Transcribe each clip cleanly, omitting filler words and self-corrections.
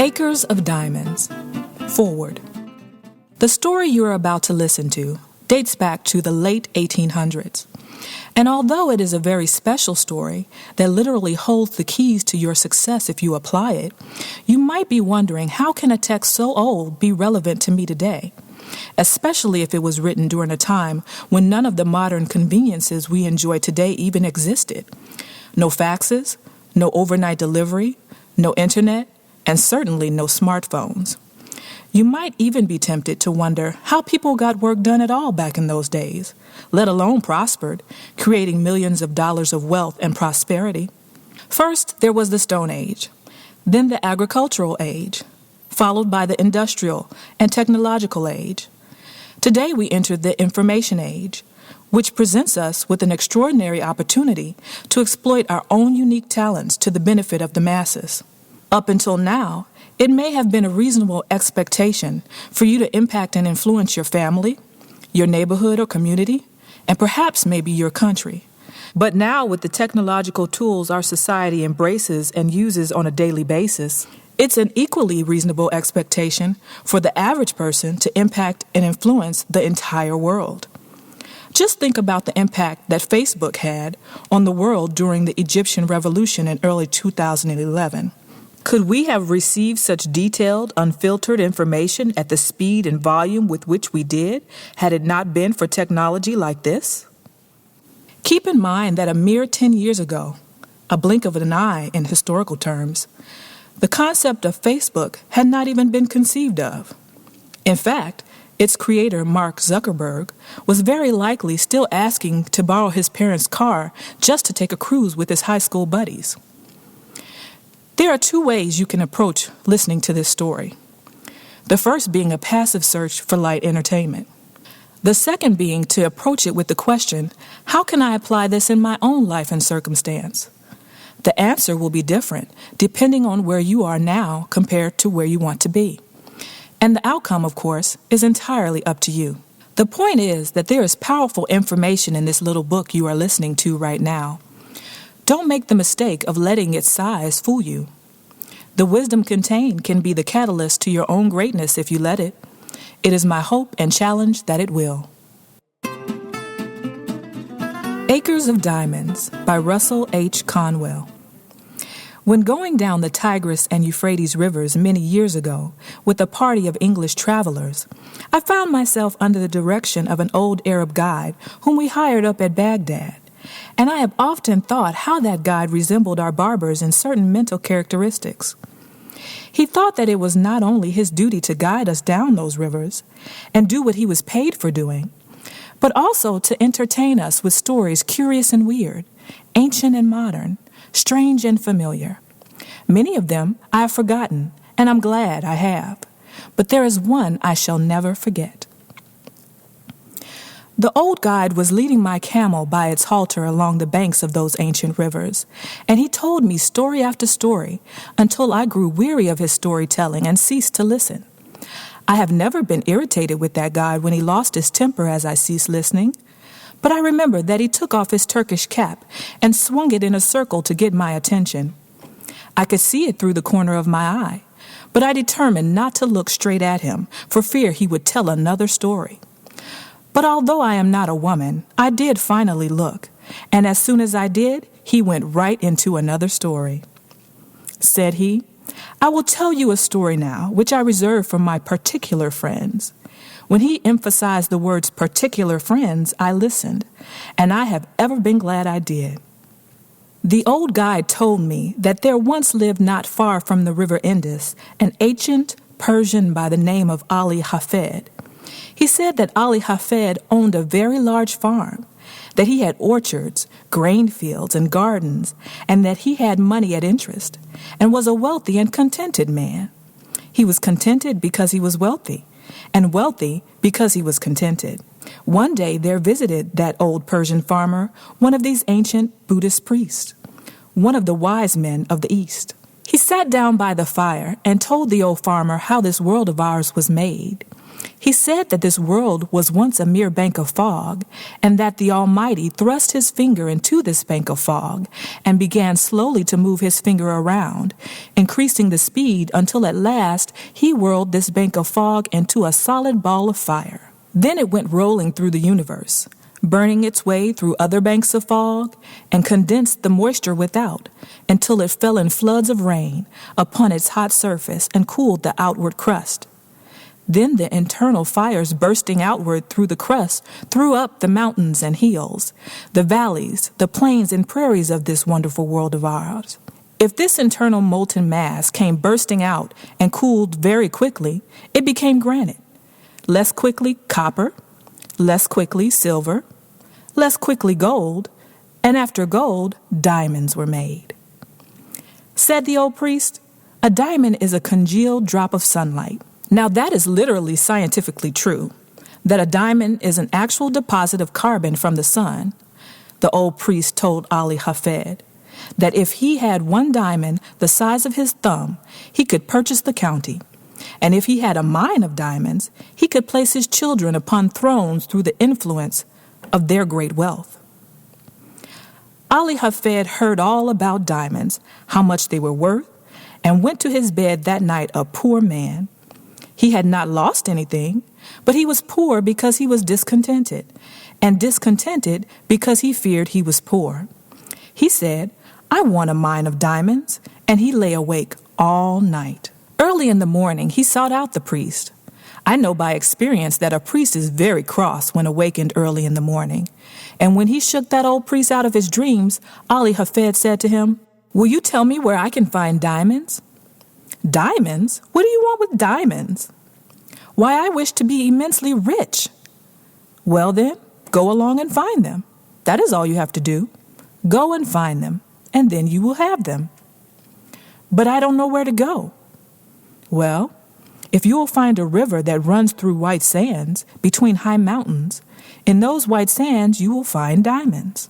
Acres of Diamonds. Forward. The story you are about to listen to dates back to the late 1800s. And although it is a very special story that literally holds the keys to your success if you apply it, you might be wondering, how can a text so old be relevant to me today? Especially if it was written during a time when none of the modern conveniences we enjoy today even existed. No faxes, no overnight delivery, no internet, and certainly no smartphones. You might even be tempted to wonder how people got work done at all back in those days, let alone prospered, creating millions of dollars of wealth and prosperity. First, there was the Stone Age, then the Agricultural Age, followed by the Industrial and Technological Age. Today we enter the Information Age, which presents us with an extraordinary opportunity to exploit our own unique talents to the benefit of the masses. Up until now, it may have been a reasonable expectation for you to impact and influence your family, your neighborhood or community, and perhaps maybe your country. But now, with the technological tools our society embraces and uses on a daily basis, it's an equally reasonable expectation for the average person to impact and influence the entire world. Just think about the impact that Facebook had on the world during the Egyptian Revolution in early 2011. Could we have received such detailed, unfiltered information at the speed and volume with which we did, had it not been for technology like this? Keep in mind that a mere 10 years ago, a blink of an eye in historical terms, the concept of Facebook had not even been conceived of. In fact, its creator, Mark Zuckerberg, was very likely still asking to borrow his parents' car just to take a cruise with his high school buddies. There are two ways you can approach listening to this story. The first being a passive search for light entertainment. The second being to approach it with the question, how can I apply this in my own life and circumstance? The answer will be different depending on where you are now compared to where you want to be. And the outcome, of course, is entirely up to you. The point is that there is powerful information in this little book you are listening to right now. Don't make the mistake of letting its size fool you. The wisdom contained can be the catalyst to your own greatness if you let it. It is my hope and challenge that it will. Acres of Diamonds by Russell H. Conwell. When going down the Tigris and Euphrates rivers many years ago with a party of English travelers, I found myself under the direction of an old Arab guide whom we hired up at Baghdad. And I have often thought how that guide resembled our barbers in certain mental characteristics. He thought that it was not only his duty to guide us down those rivers and do what he was paid for doing, but also to entertain us with stories curious and weird, ancient and modern, strange and familiar. Many of them I have forgotten, and I'm glad I have. But there is one I shall never forget. The old guide was leading my camel by its halter along the banks of those ancient rivers, and he told me story after story until I grew weary of his storytelling and ceased to listen. I have never been irritated with that guide when he lost his temper as I ceased listening, but I remember that he took off his Turkish cap and swung it in a circle to get my attention. I could see it through the corner of my eye, but I determined not to look straight at him for fear he would tell another story. But although I am not a woman, I did finally look, and as soon as I did, he went right into another story. Said he, I will tell you a story now, which I reserve for my particular friends. When he emphasized the words particular friends, I listened, and I have ever been glad I did. The old guide told me that there once lived not far from the river Indus an ancient Persian by the name of Ali Hafed. He said that Ali Hafed owned a very large farm, that he had orchards, grain fields, and gardens, and that he had money at interest, and was a wealthy and contented man. He was contented because he was wealthy, and wealthy because he was contented. One day there visited that old Persian farmer one of these ancient Buddhist priests, one of the wise men of the East. He sat down by the fire and told the old farmer how this world of ours was made. He said that this world was once a mere bank of fog, and that the Almighty thrust his finger into this bank of fog and began slowly to move his finger around, increasing the speed until at last he whirled this bank of fog into a solid ball of fire. Then it went rolling through the universe, burning its way through other banks of fog, and condensed the moisture without until it fell in floods of rain upon its hot surface and cooled the outward crust. Then the internal fires bursting outward through the crust threw up the mountains and hills, the valleys, the plains and prairies of this wonderful world of ours. If this internal molten mass came bursting out and cooled very quickly, it became granite. Less quickly copper, less quickly silver, less quickly gold, and after gold, diamonds were made. Said the old priest, "A diamond is a congealed drop of sunlight." Now that is literally scientifically true, that a diamond is an actual deposit of carbon from the sun. The old priest told Ali Hafed that if he had one diamond the size of his thumb, he could purchase the county. And if he had a mine of diamonds, he could place his children upon thrones through the influence of their great wealth. Ali Hafed heard all about diamonds, how much they were worth, and went to his bed that night a poor man. He had not lost anything, but he was poor because he was discontented, and discontented because he feared he was poor. He said, "I want a mine of diamonds," and he lay awake all night. Early in the morning, he sought out the priest. I know by experience that a priest is very cross when awakened early in the morning. And when he shook that old priest out of his dreams, Ali Hafed said to him, "Will you tell me where I can find diamonds?" "Diamonds? What do you want with diamonds?" "Why, I wish to be immensely rich." "Well then, go along and find them. That is all you have to do. Go and find them, and then you will have them." "But I don't know where to go." "Well, if you will find a river that runs through white sands between high mountains, in those white sands you will find diamonds."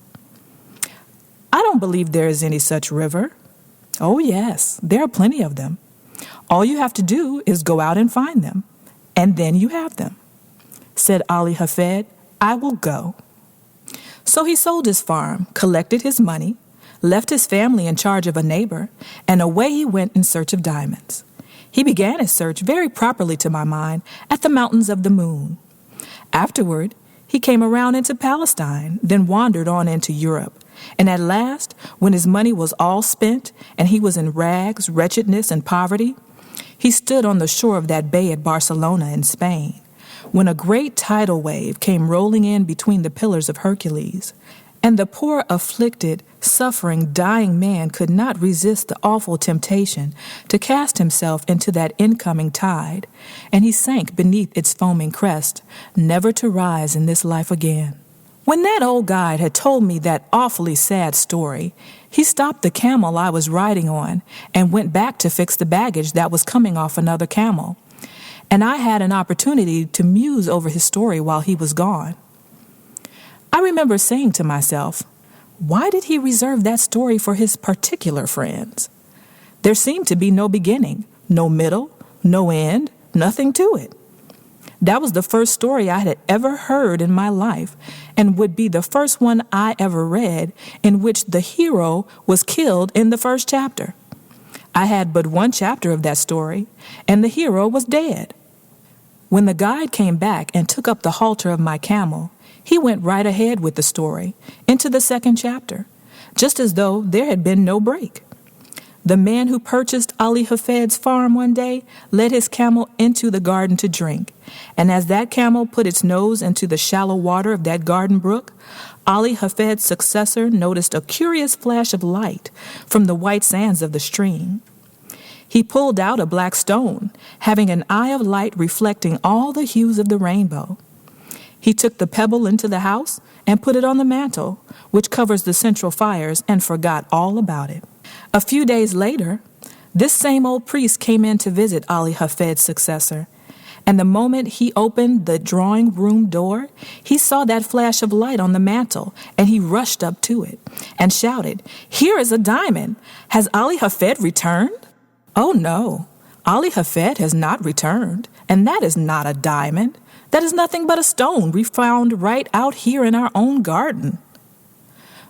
"I don't believe there is any such river." "Oh yes, there are plenty of them. All you have to do is go out and find them, and then you have them." Said Ali Hafed, "I will go." So he sold his farm, collected his money, left his family in charge of a neighbor, and away he went in search of diamonds. He began his search very properly to my mind at the mountains of the moon. Afterward, he came around into Palestine, then wandered on into Europe. And at last, when his money was all spent and he was in rags, wretchedness, and poverty, he stood on the shore of that bay at Barcelona in Spain, when a great tidal wave came rolling in between the pillars of Hercules, and the poor, afflicted, suffering, dying man could not resist the awful temptation to cast himself into that incoming tide, and he sank beneath its foaming crest, never to rise in this life again. When that old guide had told me that awfully sad story, he stopped the camel I was riding on and went back to fix the baggage that was coming off another camel, and I had an opportunity to muse over his story while he was gone. I remember saying to myself, why did he reserve that story for his particular friends? There seemed to be no beginning, no middle, no end, nothing to it. That was the first story I had ever heard in my life, and would be the first one I ever read in which the hero was killed in the first chapter. I had but one chapter of that story, and the hero was dead. When the guide came back and took up the halter of my camel, he went right ahead with the story, into the second chapter, just as though there had been no break. The man who purchased Ali Hafed's farm one day led his camel into the garden to drink, and as that camel put its nose into the shallow water of that garden brook, Ali Hafed's successor noticed a curious flash of light from the white sands of the stream. He pulled out a black stone, having an eye of light reflecting all the hues of the rainbow. He took the pebble into the house and put it on the mantle, which covers the central fires, and forgot all about it. A few days later, this same old priest came in to visit Ali Hafed's successor, and the moment he opened the drawing room door, he saw that flash of light on the mantle, and he rushed up to it and shouted, "Here is a diamond! Has Ali Hafed returned?" "Oh no," Ali Hafed has not returned, and that is not a diamond. That is nothing but a stone we found right out here in our own garden."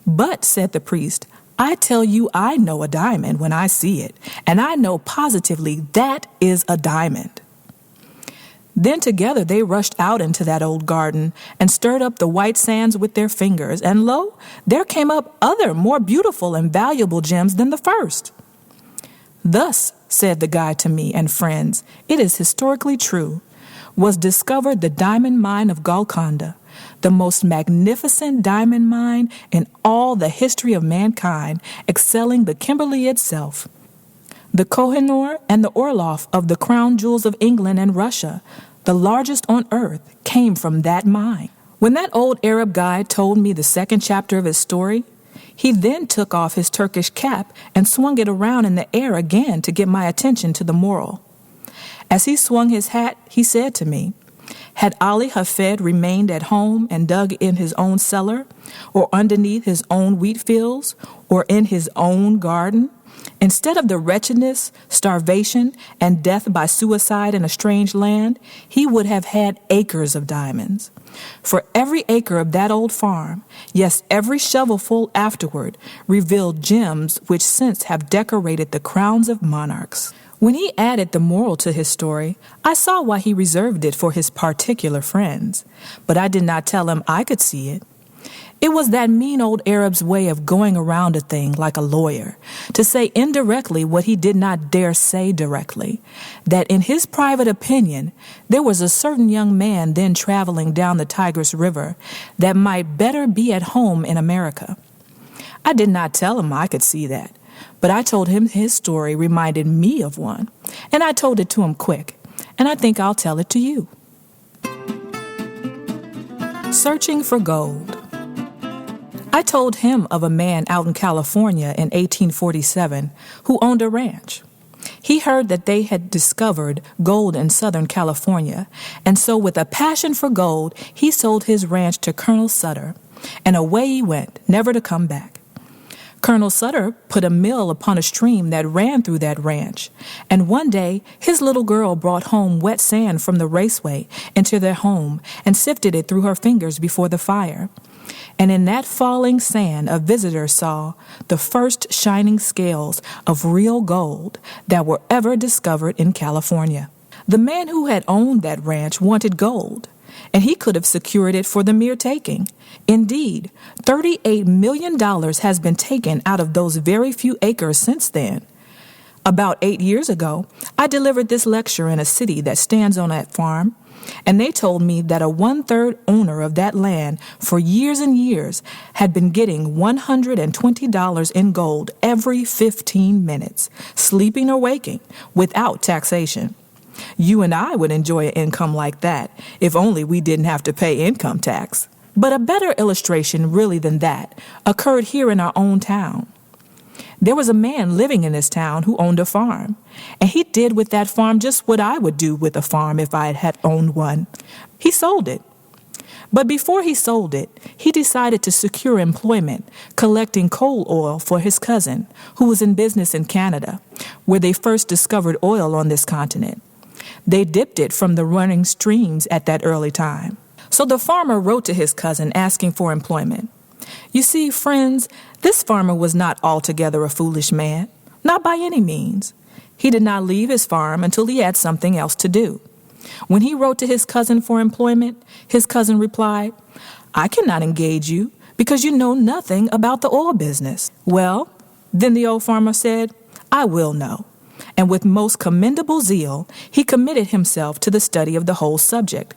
"But," said the priest, "I tell you I know a diamond when I see it, and I know positively that is a diamond." Then together they rushed out into that old garden and stirred up the white sands with their fingers, and lo, there came up other more beautiful and valuable gems than the first. "Thus," said the guide to me and friends, "it is historically true, was discovered the diamond mine of Golconda, the most magnificent diamond mine in all the history of mankind, excelling the Kimberley itself. The Kohinoor and the Orloff of the crown jewels of England and Russia, the largest on earth, came from that mine." When that old Arab guide told me the second chapter of his story, he then took off his Turkish cap and swung it around in the air again to get my attention to the moral. As he swung his hat, he said to me, "Had Ali Hafed remained at home and dug in his own cellar, or underneath his own wheat fields, or in his own garden, instead of the wretchedness, starvation, and death by suicide in a strange land, he would have had acres of diamonds. For every acre of that old farm, yes, every shovelful afterward, revealed gems which since have decorated the crowns of monarchs." When he added the moral to his story, I saw why he reserved it for his particular friends, but I did not tell him I could see it. It was that mean old Arab's way of going around a thing like a lawyer, to say indirectly what he did not dare say directly, that in his private opinion, there was a certain young man then traveling down the Tigris River that might better be at home in America. I did not tell him I could see that, but I told him his story reminded me of one, and I told it to him quick, and I think I'll tell it to you. Searching for gold. I told him of a man out in California in 1847 who owned a ranch. He heard that they had discovered gold in Southern California, and so with a passion for gold, he sold his ranch to Colonel Sutter, and away he went, never to come back. Colonel Sutter put a mill upon a stream that ran through that ranch, and one day his little girl brought home wet sand from the raceway into their home and sifted it through her fingers before the fire. And in that falling sand, a visitor saw the first shining scales of real gold that were ever discovered in California. The man who had owned that ranch wanted gold, and he could have secured it for the mere taking. Indeed, $38 million has been taken out of those very few acres since then. About 8 years ago, I delivered this lecture in a city that stands on that farm, and they told me that a one-third owner of that land for years and years had been getting $120 in gold every 15 minutes, sleeping or waking, without taxation. You and I would enjoy an income like that if only we didn't have to pay income tax. But a better illustration really than that occurred here in our own town. There was a man living in this town who owned a farm, and he did with that farm just what I would do with a farm if I had owned one. He sold it. But before he sold it, he decided to secure employment collecting coal oil for his cousin, who was in business in Canada, where they first discovered oil on this continent. They dipped it from the running streams at that early time. So the farmer wrote to his cousin asking for employment. You see, friends, this farmer was not altogether a foolish man, not by any means. He did not leave his farm until he had something else to do. When he wrote to his cousin for employment, his cousin replied, "I cannot engage you because you know nothing about the oil business." Well, then the old farmer said, "I will know." And with most commendable zeal, he committed himself to the study of the whole subject.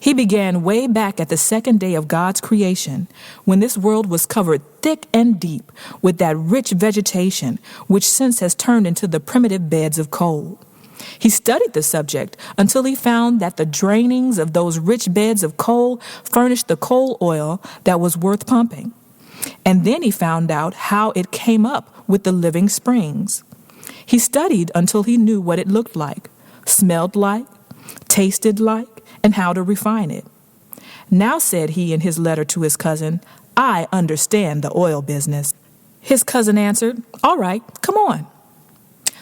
He began way back at the second day of God's creation, when this world was covered thick and deep with that rich vegetation, which since has turned into the primitive beds of coal. He studied the subject until he found that the drainings of those rich beds of coal furnished the coal oil that was worth pumping. And then he found out how it came up with the living springs. He studied until he knew what it looked like, smelled like, tasted like, and how to refine it. Now, said he in his letter to his cousin, I understand the oil business. His cousin answered, all right, come on.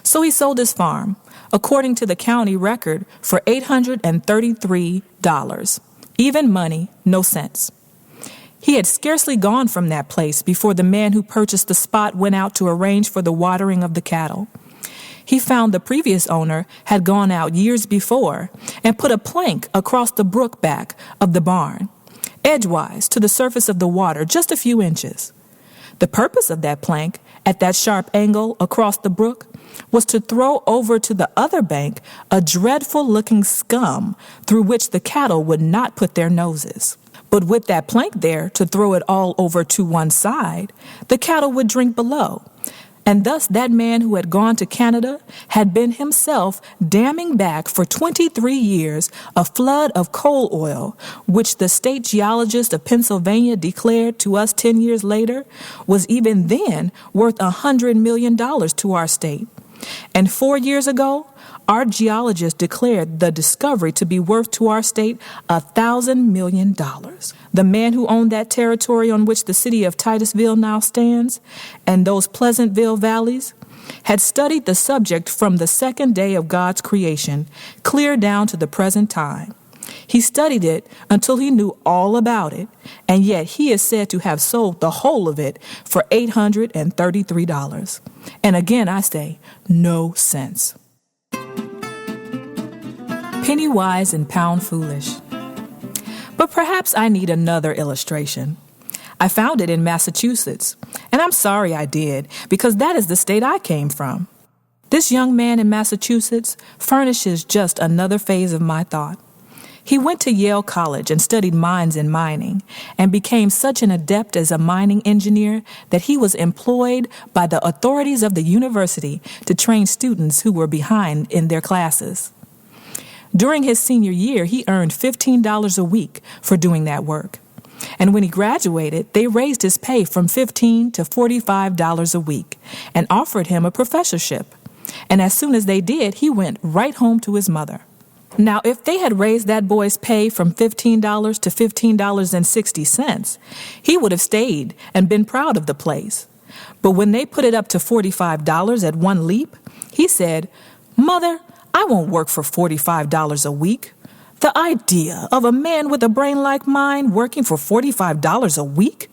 So he sold his farm, according to the county record, for $833. Even money, no sense. He had scarcely gone from that place before the man who purchased the spot went out to arrange for the watering of the cattle. He found the previous owner had gone out years before and put a plank across the brook back of the barn, edgewise to the surface of the water, just a few inches. The purpose of that plank, at that sharp angle across the brook, was to throw over to the other bank a dreadful-looking scum through which the cattle would not put their noses. But with that plank there to throw it all over to one side, the cattle would drink below. And thus that man who had gone to Canada had been himself damming back for 23 years a flood of coal oil, which the state geologist of Pennsylvania declared to us 10 years later was even then worth $100 million to our state. And 4 years ago, our geologist declared the discovery to be worth to our state $1,000 million. The man who owned that territory on which the city of Titusville now stands, and those Pleasantville valleys, had studied the subject from the second day of God's creation, clear down to the present time. He studied it until he knew all about it, and yet he is said to have sold the whole of it for $833. And again I say, no sense. Penny wise and pound foolish. But perhaps I need another illustration. I found it in Massachusetts, and I'm sorry I did, because that is the state I came from. This young man in Massachusetts furnishes just another phase of my thought. He went to Yale College and studied mines and mining, and became such an adept as a mining engineer that he was employed by the authorities of the university to train students who were behind in their classes. During his senior year, he earned $15 a week for doing that work. And when he graduated, they raised his pay from $15 to $45 a week and offered him a professorship. And as soon as they did, he went right home to his mother. Now, if they had raised that boy's pay from $15 to $15.60, he would have stayed and been proud of the place. But when they put it up to $45 at one leap, he said, "Mother, I won't work for $45 a week. The idea of a man with a brain like mine working for $45 a week?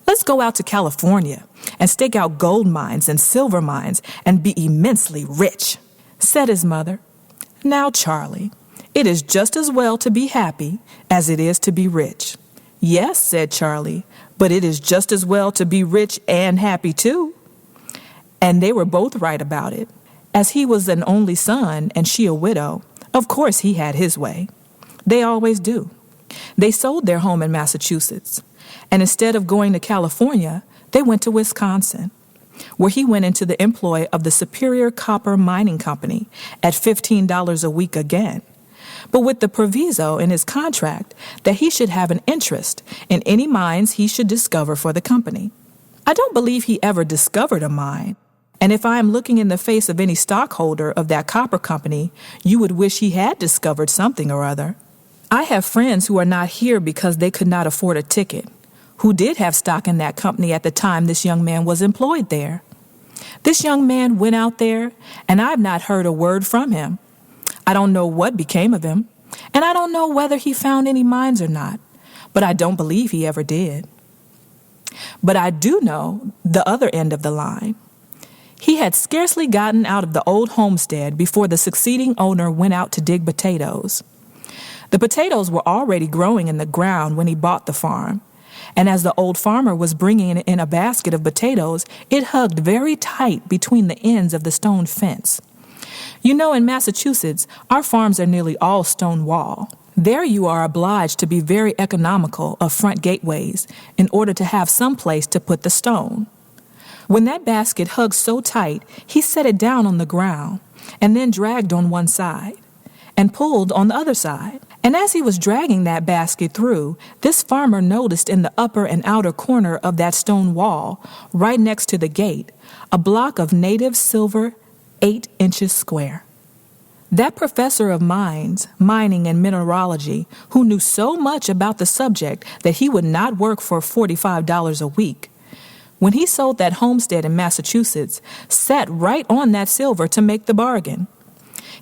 Let's go out to California and stake out gold mines and silver mines and be immensely rich," said his mother. "Now, Charlie, it is just as well to be happy as it is to be rich." "Yes," said Charlie, "but it is just as well to be rich and happy too." And they were both right about it. As he was an only son and she a widow, of course he had his way. They always do. They sold their home in Massachusetts, and instead of going to California, they went to Wisconsin, where he went into the employ of the Superior Copper Mining Company at $15 a week again, but with the proviso in his contract that he should have an interest in any mines he should discover for the company. I don't believe he ever discovered a mine. And if I am looking in the face of any stockholder of that copper company, you would wish he had discovered something or other. I have friends who are not here because they could not afford a ticket, who did have stock in that company at the time this young man was employed there. This young man went out there, and I've not heard a word from him. I don't know what became of him, and I don't know whether he found any mines or not, but I don't believe he ever did. But I do know the other end of the line. He had scarcely gotten out of the old homestead before the succeeding owner went out to dig potatoes. The potatoes were already growing in the ground when he bought the farm, and as the old farmer was bringing in a basket of potatoes, it hugged very tight between the ends of the stone fence. You know, in Massachusetts, our farms are nearly all stone wall. There you are obliged to be very economical of front gateways in order to have some place to put the stone. When that basket hugged so tight, he set it down on the ground and then dragged on one side and pulled on the other side. And as he was dragging that basket through, this farmer noticed in the upper and outer corner of that stone wall, right next to the gate, a block of native silver 8 inches square. That professor of mines, mining and mineralogy, who knew so much about the subject that he would not work for $45 a week, when he sold that homestead in Massachusetts, sat right on that silver to make the bargain.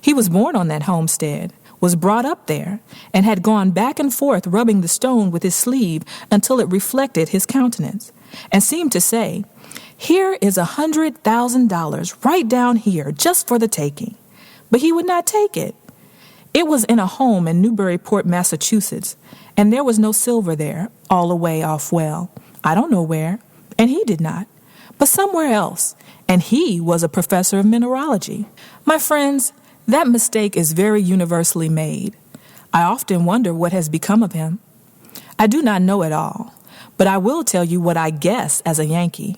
He was born on that homestead, was brought up there, and had gone back and forth rubbing the stone with his sleeve until it reflected his countenance, and seemed to say, "Here is $100,000 right down here just for the taking." But he would not take it. It was in a home in Newburyport, Massachusetts, and there was no silver there, all away off well. I don't know where, and he did not, but somewhere else, and he was a professor of mineralogy. My friends, that mistake is very universally made. I often wonder what has become of him. I do not know it all, but I will tell you what I guess as a Yankee.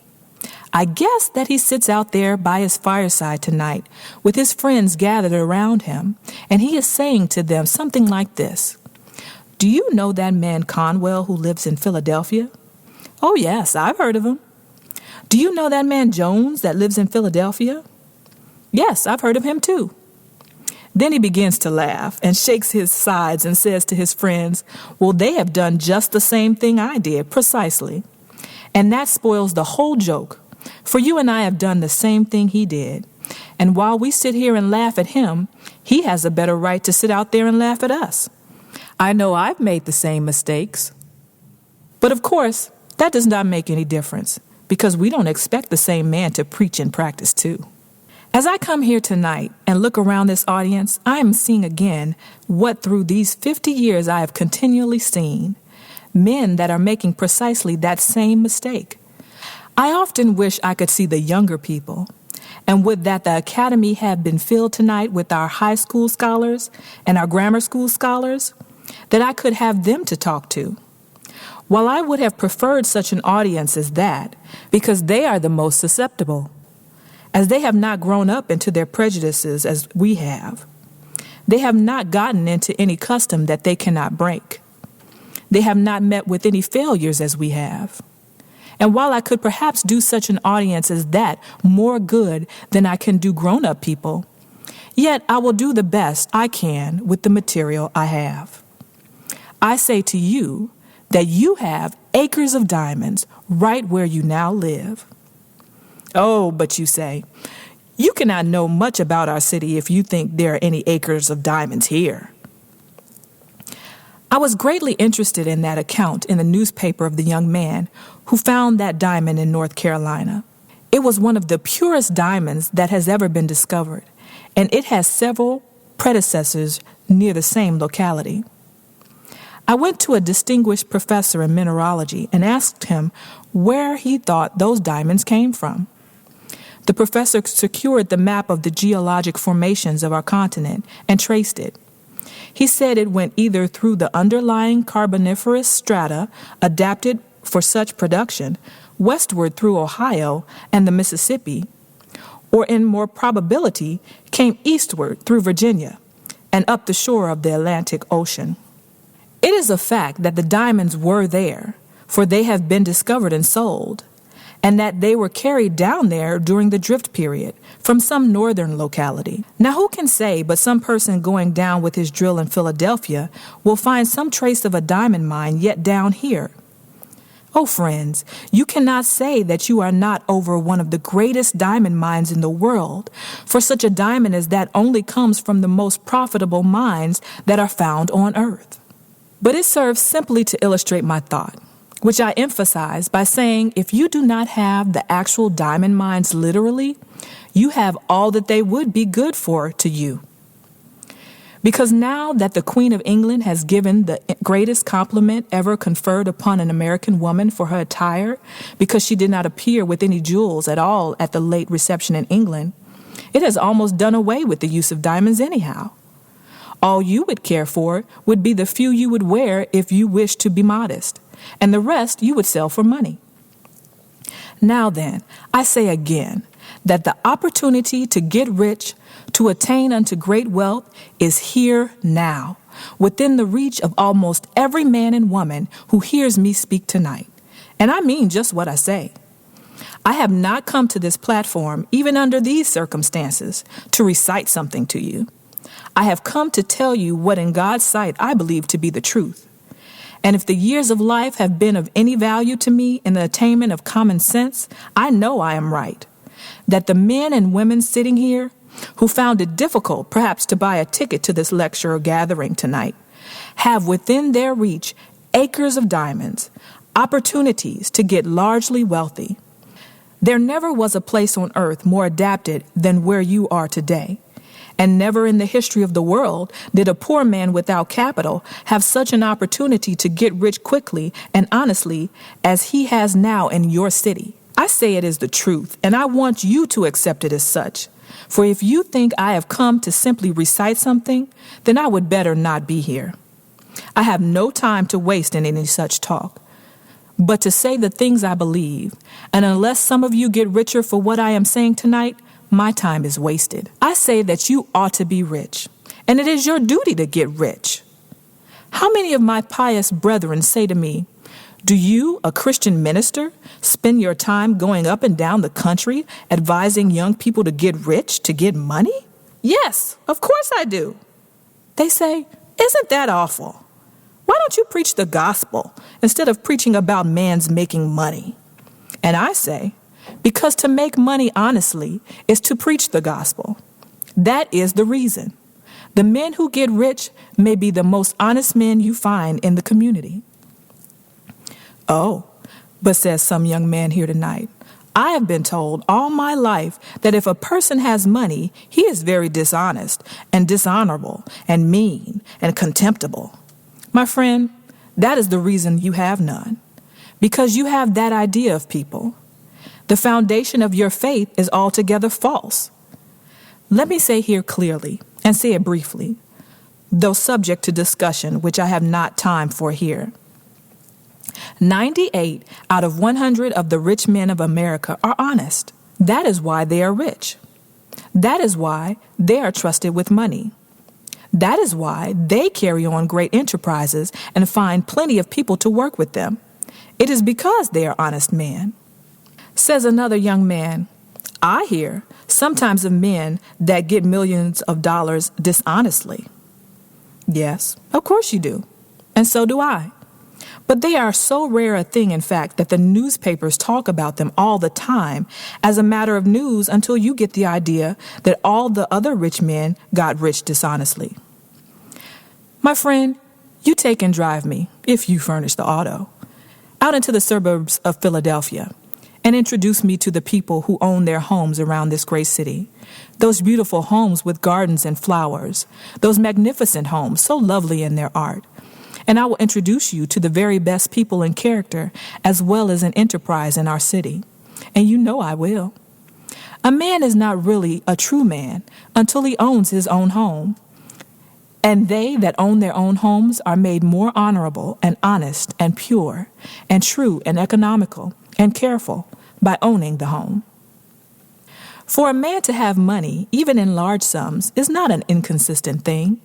I guess that he sits out there by his fireside tonight with his friends gathered around him, and he is saying to them something like this: "Do you know that man Conwell who lives in Philadelphia? Oh, yes, I've heard of him. Do you know that man Jones that lives in Philadelphia? Yes, I've heard of him too." Then he begins to laugh and shakes his sides and says to his friends, "Well, they have done just the same thing I did, precisely." And that spoils the whole joke, for you and I have done the same thing he did. And while we sit here and laugh at him, he has a better right to sit out there and laugh at us. I know I've made the same mistakes. But of course, that does not make any difference, because we don't expect the same man to preach and practice too. As I come here tonight and look around this audience, I am seeing again what through these 50 years I have continually seen: men that are making precisely that same mistake. I often wish I could see the younger people, and would that the academy have been filled tonight with our high school scholars and our grammar school scholars, that I could have them to talk to. While I would have preferred such an audience as that, because they are the most susceptible, as they have not grown up into their prejudices as we have. They have not gotten into any custom that they cannot break. They have not met with any failures as we have. And while I could perhaps do such an audience as that more good than I can do grown-up people, yet I will do the best I can with the material I have. I say to you that you have acres of diamonds right where you now live. Oh, but you say, you cannot know much about our city if you think there are any acres of diamonds here. I was greatly interested in that account in the newspaper of the young man who found that diamond in North Carolina. It was one of the purest diamonds that has ever been discovered, and it has several predecessors near the same locality. I went to a distinguished professor in mineralogy and asked him where he thought those diamonds came from. The professor secured the map of the geologic formations of our continent and traced it. He said it went either through the underlying carboniferous strata adapted for such production, westward through Ohio and the Mississippi, or in more probability came eastward through Virginia and up the shore of the Atlantic Ocean. It is a fact that the diamonds were there, for they have been discovered and sold, and that they were carried down there during the drift period from some northern locality. Now who can say but some person going down with his drill in Philadelphia will find some trace of a diamond mine yet down here? Oh, friends, you cannot say that you are not over one of the greatest diamond mines in the world, for such a diamond as that only comes from the most profitable mines that are found on earth. But it serves simply to illustrate my thought, which I emphasize by saying if you do not have the actual diamond mines literally, you have all that they would be good for to you. Because now that the Queen of England has given the greatest compliment ever conferred upon an American woman for her attire, because she did not appear with any jewels at all at the late reception in England, it has almost done away with the use of diamonds anyhow. All you would care for would be the few you would wear if you wished to be modest, and the rest you would sell for money. Now then, I say again that the opportunity to get rich, to attain unto great wealth, is here now, within the reach of almost every man and woman who hears me speak tonight. And I mean just what I say. I have not come to this platform, even under these circumstances, to recite something to you. I have come to tell you what in God's sight I believe to be the truth. And if the years of life have been of any value to me in the attainment of common sense, I know I am right. That the men and women sitting here, who found it difficult perhaps to buy a ticket to this lecture or gathering tonight, have within their reach acres of diamonds, opportunities to get largely wealthy. There never was a place on earth more adapted than where you are today. And never in the history of the world did a poor man without capital have such an opportunity to get rich quickly and honestly as he has now in your city. I say it is the truth, and I want you to accept it as such. For if you think I have come to simply recite something, then I would better not be here. I have no time to waste in any such talk, but to say the things I believe, and unless some of you get richer for what I am saying tonight, my time is wasted. I say that you ought to be rich, and it is your duty to get rich. How many of my pious brethren say to me, "Do you, a Christian minister, spend your time going up and down the country advising young people to get rich, to get money?" Yes, of course I do. They say, "Isn't that awful? Why don't you preach the gospel instead of preaching about man's making money?" And I say, because to make money honestly is to preach the gospel. That is the reason. The men who get rich may be the most honest men you find in the community. Oh, but says some young man here tonight, I have been told all my life that if a person has money, he is very dishonest and dishonorable and mean and contemptible. My friend, that is the reason you have none, because you have that idea of people. The foundation of your faith is altogether false. Let me say here clearly, and say it briefly, though subject to discussion, which I have not time for here. 98 out of 100 of the rich men of America are honest. That is why they are rich. That is why they are trusted with money. That is why they carry on great enterprises and find plenty of people to work with them. It is because they are honest men. Says another young man, I hear sometimes of men that get millions of dollars dishonestly. Yes, of course you do. And so do I. But they are so rare a thing, in fact, that the newspapers talk about them all the time as a matter of news until you get the idea that all the other rich men got rich dishonestly. My friend, you take and drive me, if you furnish the auto, out into the suburbs of Philadelphia and introduce me to the people who own their homes around this great city. Those beautiful homes with gardens and flowers, those magnificent homes so lovely in their art. And I will introduce you to the very best people in character as well as in enterprise in our city. And you know I will. A man is not really a true man until he owns his own home. And they that own their own homes are made more honorable and honest and pure and true and economical and careful by owning the home. For a man to have money, even in large sums, is not an inconsistent thing.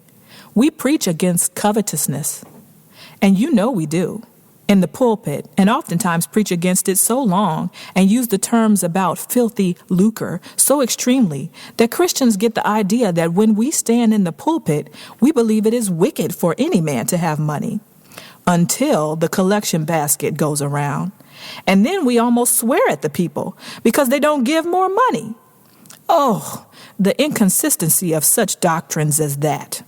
We preach against covetousness. And you know we do, in the pulpit, and oftentimes preach against it so long and use the terms about filthy lucre so extremely that Christians get the idea that when we stand in the pulpit, we believe it is wicked for any man to have money, until the collection basket goes around. And then we almost swear at the people because they don't give more money. Oh, the inconsistency of such doctrines as that.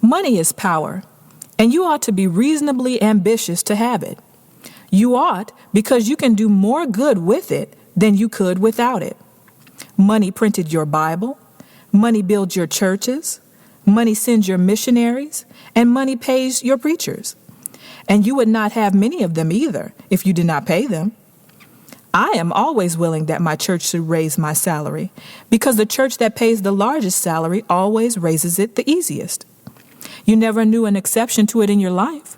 Money is power. And you ought to be reasonably ambitious to have it. You ought, because you can do more good with it than you could without it. Money printed your Bible. Money builds your churches. Money sends your missionaries. And money pays your preachers. And you would not have many of them either if you did not pay them. I am always willing that my church should raise my salary, because the church that pays the largest salary always raises it the easiest. You never knew an exception to it in your life.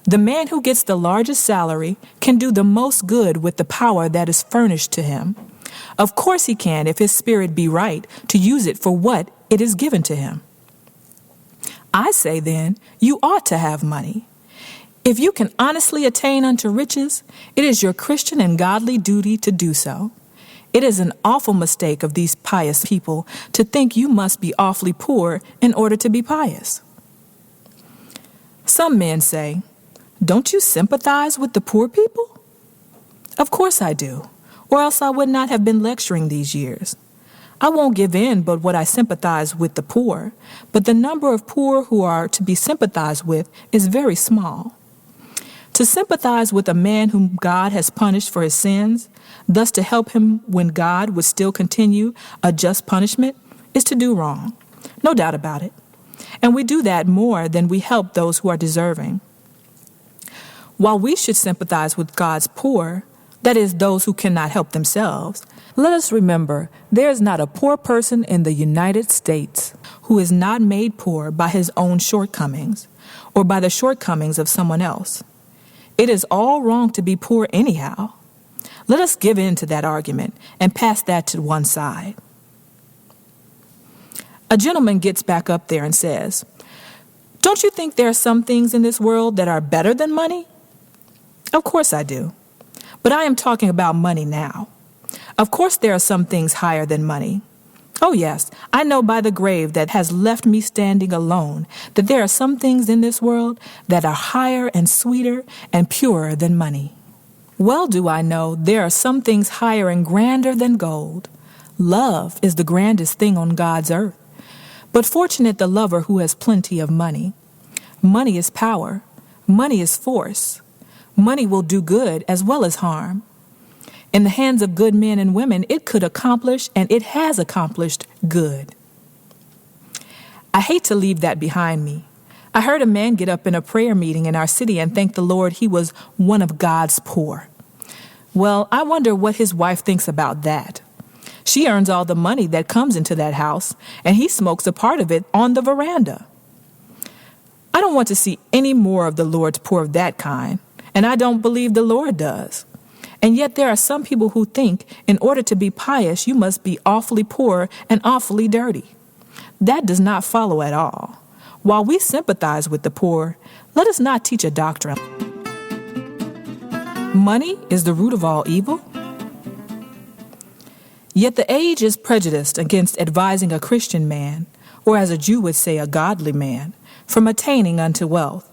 The man who gets the largest salary can do the most good with the power that is furnished to him. Of course he can, if his spirit be right, to use it for what it is given to him. I say then, you ought to have money. If you can honestly attain unto riches, it is your Christian and godly duty to do so. It is an awful mistake of these pious people to think you must be awfully poor in order to be pious. Some men say, "Don't you sympathize with the poor people?" Of course I do, or else I would not have been lecturing these years. I won't give in but what I sympathize with the poor, but the number of poor who are to be sympathized with is very small. To sympathize with a man whom God has punished for his sins, thus to help him when God would still continue a just punishment, is to do wrong. No doubt about it. And we do that more than we help those who are deserving. While we should sympathize with God's poor, that is, those who cannot help themselves, let us remember there is not a poor person in the United States who is not made poor by his own shortcomings or by the shortcomings of someone else. It is all wrong to be poor anyhow. Let us give in to that argument and pass that to one side. A gentleman gets back up there and says, "Don't you think there are some things in this world that are better than money?" Of course I do. But I am talking about money now. Of course there are some things higher than money. Oh yes, I know by the grave that has left me standing alone that there are some things in this world that are higher and sweeter and purer than money. Well do I know there are some things higher and grander than gold. Love is the grandest thing on God's earth. But fortunate the lover who has plenty of money. Money is power. Money is force. Money will do good as well as harm. In the hands of good men and women, it could accomplish, and it has accomplished, good. I hate to leave that behind me. I heard a man get up in a prayer meeting in our city and thank the Lord he was one of God's poor. Well, I wonder what his wife thinks about that. She earns all the money that comes into that house, and he smokes a part of it on the veranda. I don't want to see any more of the Lord's poor of that kind, and I don't believe the Lord does. And yet there are some people who think in order to be pious, you must be awfully poor and awfully dirty. That does not follow at all. While we sympathize with the poor, let us not teach a doctrine. Money is the root of all evil. Yet the age is prejudiced against advising a Christian man, or as a Jew would say, a godly man, from attaining unto wealth.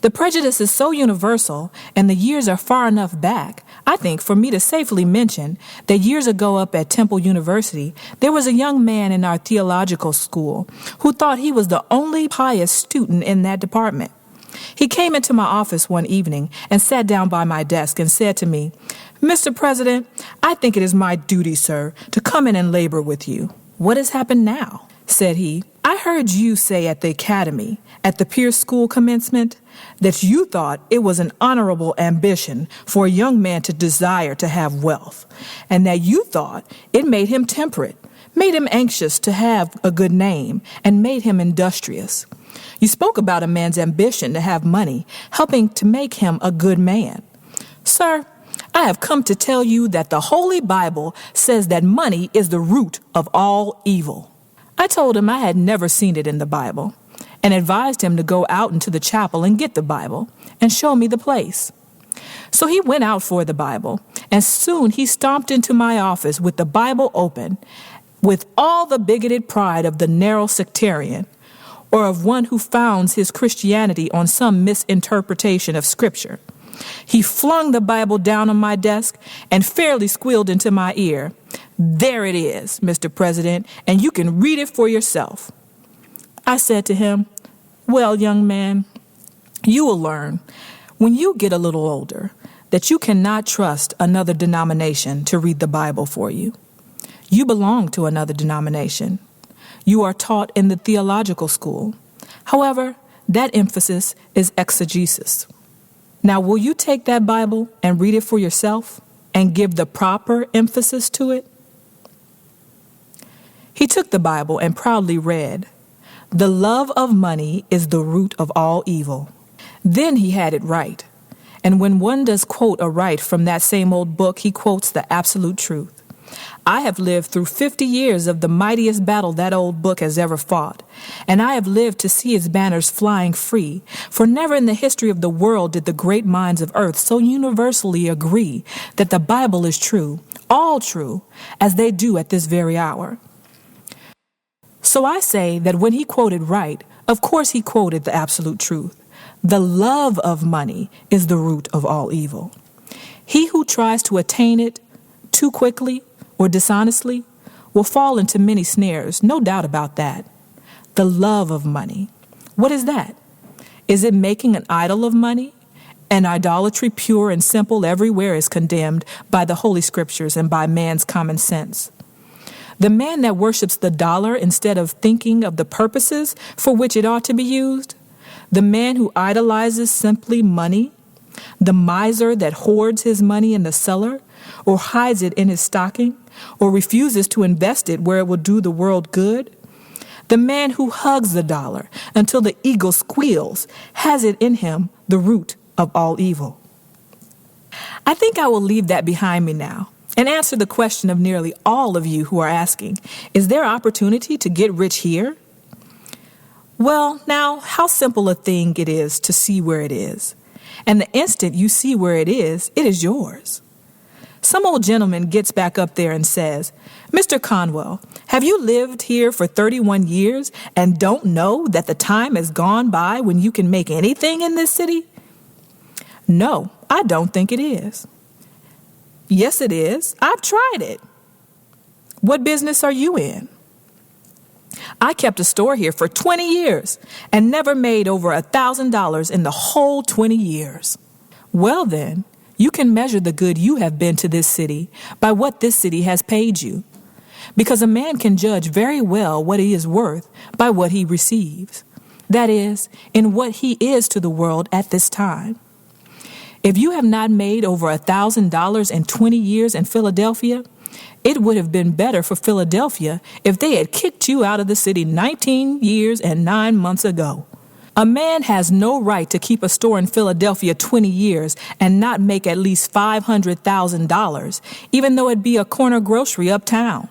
The prejudice is so universal, and the years are far enough back, I think, for me to safely mention that years ago up at Temple University, there was a young man in our theological school who thought he was the only pious student in that department. He came into my office one evening and sat down by my desk and said to me, "Mr. President, I think it is my duty, sir, to come in and labor with you." "What has happened now?" said he. "I heard you say at the academy, at the Pierce School commencement, that you thought it was an honorable ambition for a young man to desire to have wealth, and that you thought it made him temperate, made him anxious to have a good name, and made him industrious. You spoke about a man's ambition to have money, helping to make him a good man. Sir, I have come to tell you that the Holy Bible says that money is the root of all evil." I told him I had never seen it in the Bible, and advised him to go out into the chapel and get the Bible and show me the place. So he went out for the Bible, and soon he stomped into my office with the Bible open, with all the bigoted pride of the narrow sectarian, or of one who founds his Christianity on some misinterpretation of Scripture. He flung the Bible down on my desk and fairly squealed into my ear, "There it is, Mr. President, and you can read it for yourself." I said to him, "Well, young man, you will learn when you get a little older that you cannot trust another denomination to read the Bible for you. You belong to another denomination. You are taught in the theological school. However, that emphasis is exegesis. Now, will you take that Bible and read it for yourself and give the proper emphasis to it?" He took the Bible and proudly read, "The love of money is the root of all evil." Then he had it right. And when one does quote aright from that same old book, he quotes the absolute truth. I have lived through 50 years of the mightiest battle that old book has ever fought, and I have lived to see its banners flying free, for never in the history of the world did the great minds of earth so universally agree that the Bible is true, all true, as they do at this very hour. So I say that when he quoted right, of course he quoted the absolute truth. The love of money is the root of all evil. He who tries to attain it too quickly or dishonestly will fall into many snares, no doubt about that. The love of money. What is that? Is it making an idol of money? And idolatry, pure and simple, everywhere is condemned by the Holy Scriptures and by man's common sense. The man that worships the dollar instead of thinking of the purposes for which it ought to be used, the man who idolizes simply money, the miser that hoards his money in the cellar or hides it in his stocking or refuses to invest it where it will do the world good, the man who hugs the dollar until the eagle squeals has it in him the root of all evil. I think I will leave that behind me now and answer the question of nearly all of you who are asking, is there opportunity to get rich here? Well, now, how simple a thing it is to see where it is. And the instant you see where it is yours. Some old gentleman gets back up there and says, Mr. Conwell, have you lived here for 31 years and don't know that the time has gone by when you can make anything in this city? No, I don't think it is. Yes, it is. I've tried it. What business are you in? I kept a store here for 20 years and never made over $1,000 in the whole 20 years. Well then, you can measure the good you have been to this city by what this city has paid you. Because a man can judge very well what he is worth by what he receives. That is, in what he is to the world at this time. If you have not made over $1,000 in 20 years in Philadelphia, it would have been better for Philadelphia if they had kicked you out of the city 19 years and 9 months ago. A man has no right to keep a store in Philadelphia 20 years and not make at least $500,000, even though it be a corner grocery uptown.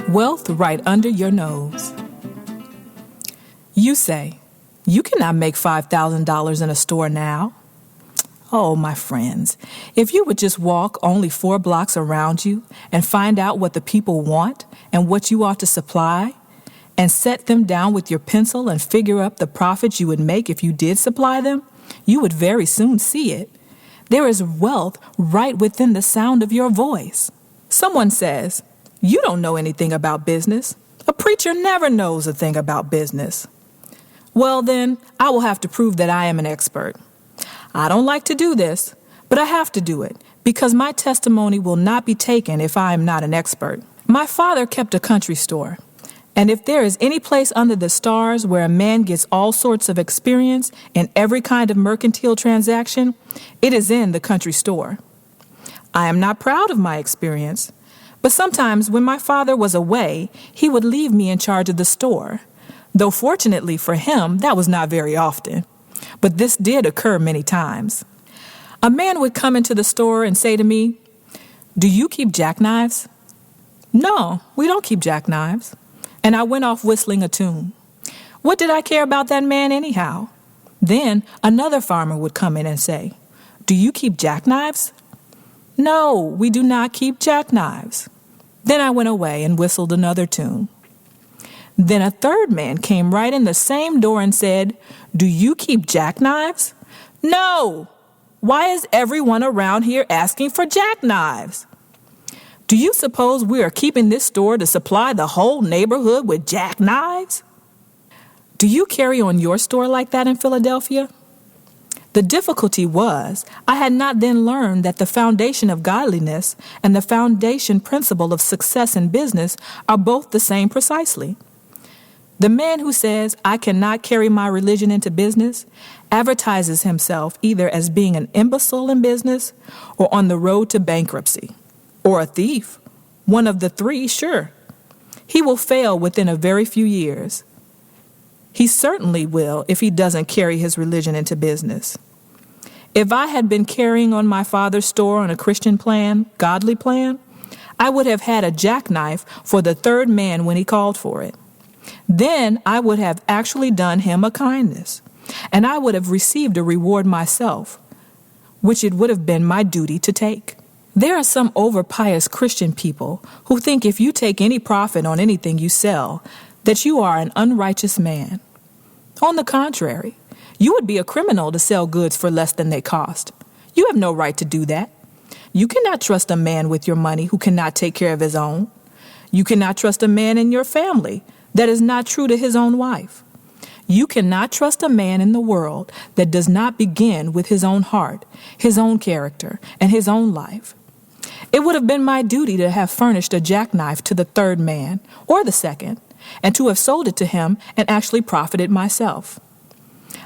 Wealth right under your nose. You say, you cannot make $5,000 in a store now. Oh, my friends, if you would just walk only 4 blocks around you and find out what the people want and what you ought to supply, and set them down with your pencil and figure up the profits you would make if you did supply them, you would very soon see it. There is wealth right within the sound of your voice. Someone says, you don't know anything about business. A preacher never knows a thing about business. Well, then, I will have to prove that I am an expert. I don't like to do this, but I have to do it because my testimony will not be taken if I am not an expert. My father kept a country store. And if there is any place under the stars where a man gets all sorts of experience in every kind of mercantile transaction, it is in the country store. I am not proud of my experience, but sometimes when my father was away, he would leave me in charge of the store, though fortunately for him, that was not very often. But this did occur many times. A man would come into the store and say to me, "Do you keep jackknives?" "No, we don't keep jackknives." And I went off whistling a tune. What did I care about that man anyhow? Then another farmer would come in and say, "Do you keep jackknives?" "No, we do not keep jackknives." Then I went away and whistled another tune. Then a third man came right in the same door and said, "Do you keep jackknives?" "No! Why is everyone around here asking for jackknives?" "Do you suppose we are keeping this store to supply the whole neighborhood with jackknives?" Do you carry on your store like that in Philadelphia? The difficulty was, I had not then learned that the foundation of godliness and the foundation principle of success in business are both the same precisely. The man who says, "I cannot carry my religion into business," advertises himself either as being an imbecile in business or on the road to bankruptcy. Or a thief. One of the three, sure. He will fail within a very few years. He certainly will if he doesn't carry his religion into business. If I had been carrying on my father's store on a Christian plan, godly plan, I would have had a jackknife for the third man when he called for it. Then I would have actually done him a kindness, and I would have received a reward myself, which it would have been my duty to take. There are some over-pious Christian people who think if you take any profit on anything you sell, that you are an unrighteous man. On the contrary, you would be a criminal to sell goods for less than they cost. You have no right to do that. You cannot trust a man with your money who cannot take care of his own. You cannot trust a man in your family that is not true to his own wife. You cannot trust a man in the world that does not begin with his own heart, his own character, and his own life. It would have been my duty to have furnished a jackknife to the third man, or the second, and to have sold it to him and actually profited myself.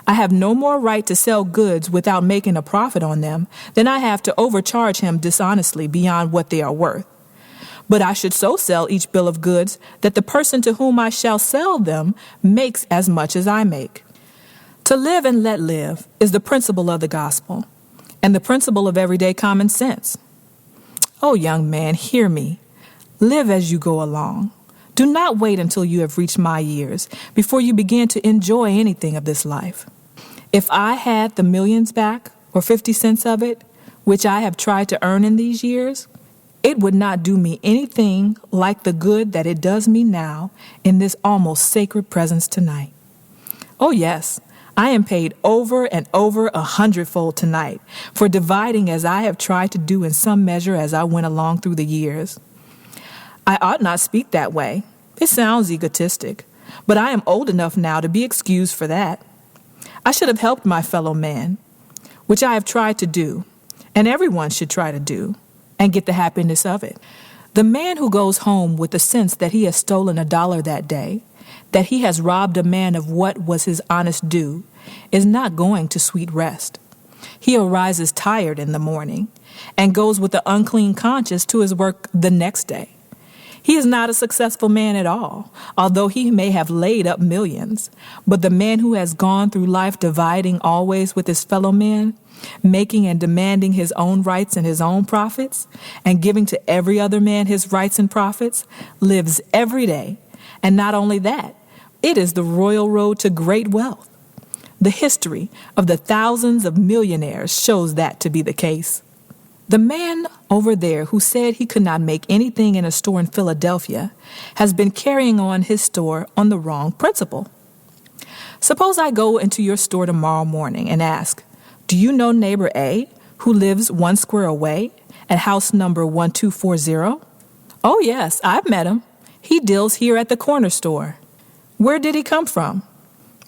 I have no more right to sell goods without making a profit on them than I have to overcharge him dishonestly beyond what they are worth. But I should so sell each bill of goods that the person to whom I shall sell them makes as much as I make. To live and let live is the principle of the gospel and the principle of everyday common sense. Oh, young man, hear me. Live as you go along. Do not wait until you have reached my years before you begin to enjoy anything of this life. If I had the millions back, or 50 cents of it, which I have tried to earn in these years, it would not do me anything like the good that it does me now in this almost sacred presence tonight. Oh yes, I am paid over and over 100-fold tonight for dividing as I have tried to do in some measure as I went along through the years. I ought not speak that way. It sounds egotistic, but I am old enough now to be excused for that. I should have helped my fellow man, which I have tried to do, and everyone should try to do, and get the happiness of it. The man who goes home with the sense that he has stolen $1 that day, that he has robbed a man of what was his honest due, is not going to sweet rest. He arises tired in the morning and goes with an unclean conscience to his work the next day. He is not a successful man at all, although he may have laid up millions. But the man who has gone through life dividing always with his fellow men, making and demanding his own rights and his own profits, and giving to every other man his rights and profits, lives every day. And not only that, it is the royal road to great wealth. The history of the thousands of millionaires shows that to be the case. The man over there who said he could not make anything in a store in Philadelphia has been carrying on his store on the wrong principle. Suppose I go into your store tomorrow morning and ask, do you know neighbor A who lives 1 square away at house number 1240? Oh yes, I've met him. He deals here at the corner store. Where did he come from?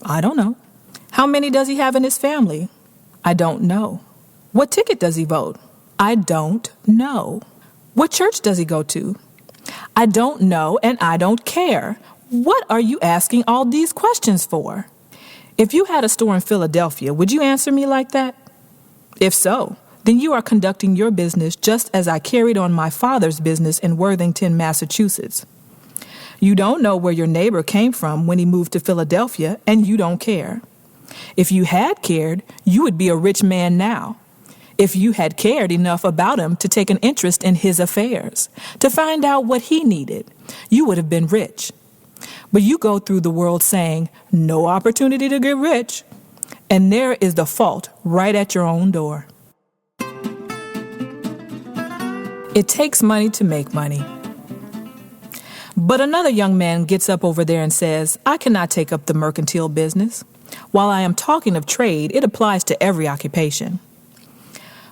I don't know. How many does he have in his family? I don't know. What ticket does he vote? I don't know. What church does he go to? I don't know and I don't care. What are you asking all these questions for? If you had a store in Philadelphia, would you answer me like that? If so, then you are conducting your business just as I carried on my father's business in Worthington, Massachusetts. You don't know where your neighbor came from when he moved to Philadelphia, and you don't care. If you had cared, you would be a rich man now. If you had cared enough about him to take an interest in his affairs, to find out what he needed, you would have been rich. But you go through the world saying, no opportunity to get rich. And there is the fault right at your own door. It takes money to make money. But another young man gets up over there and says, I cannot take up the mercantile business. While I am talking of trade, it applies to every occupation.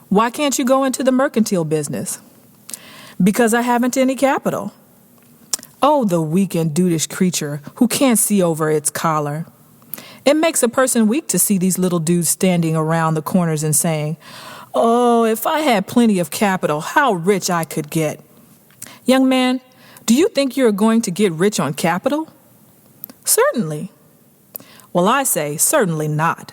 Why can't you go into the mercantile business? Because I haven't any capital. Oh, the weak and dudish creature who can't see over its collar. It makes a person weak to see these little dudes standing around the corners and saying, oh, if I had plenty of capital, how rich I could get. Young man, do you think you're going to get rich on capital? Certainly. Well, I say certainly not.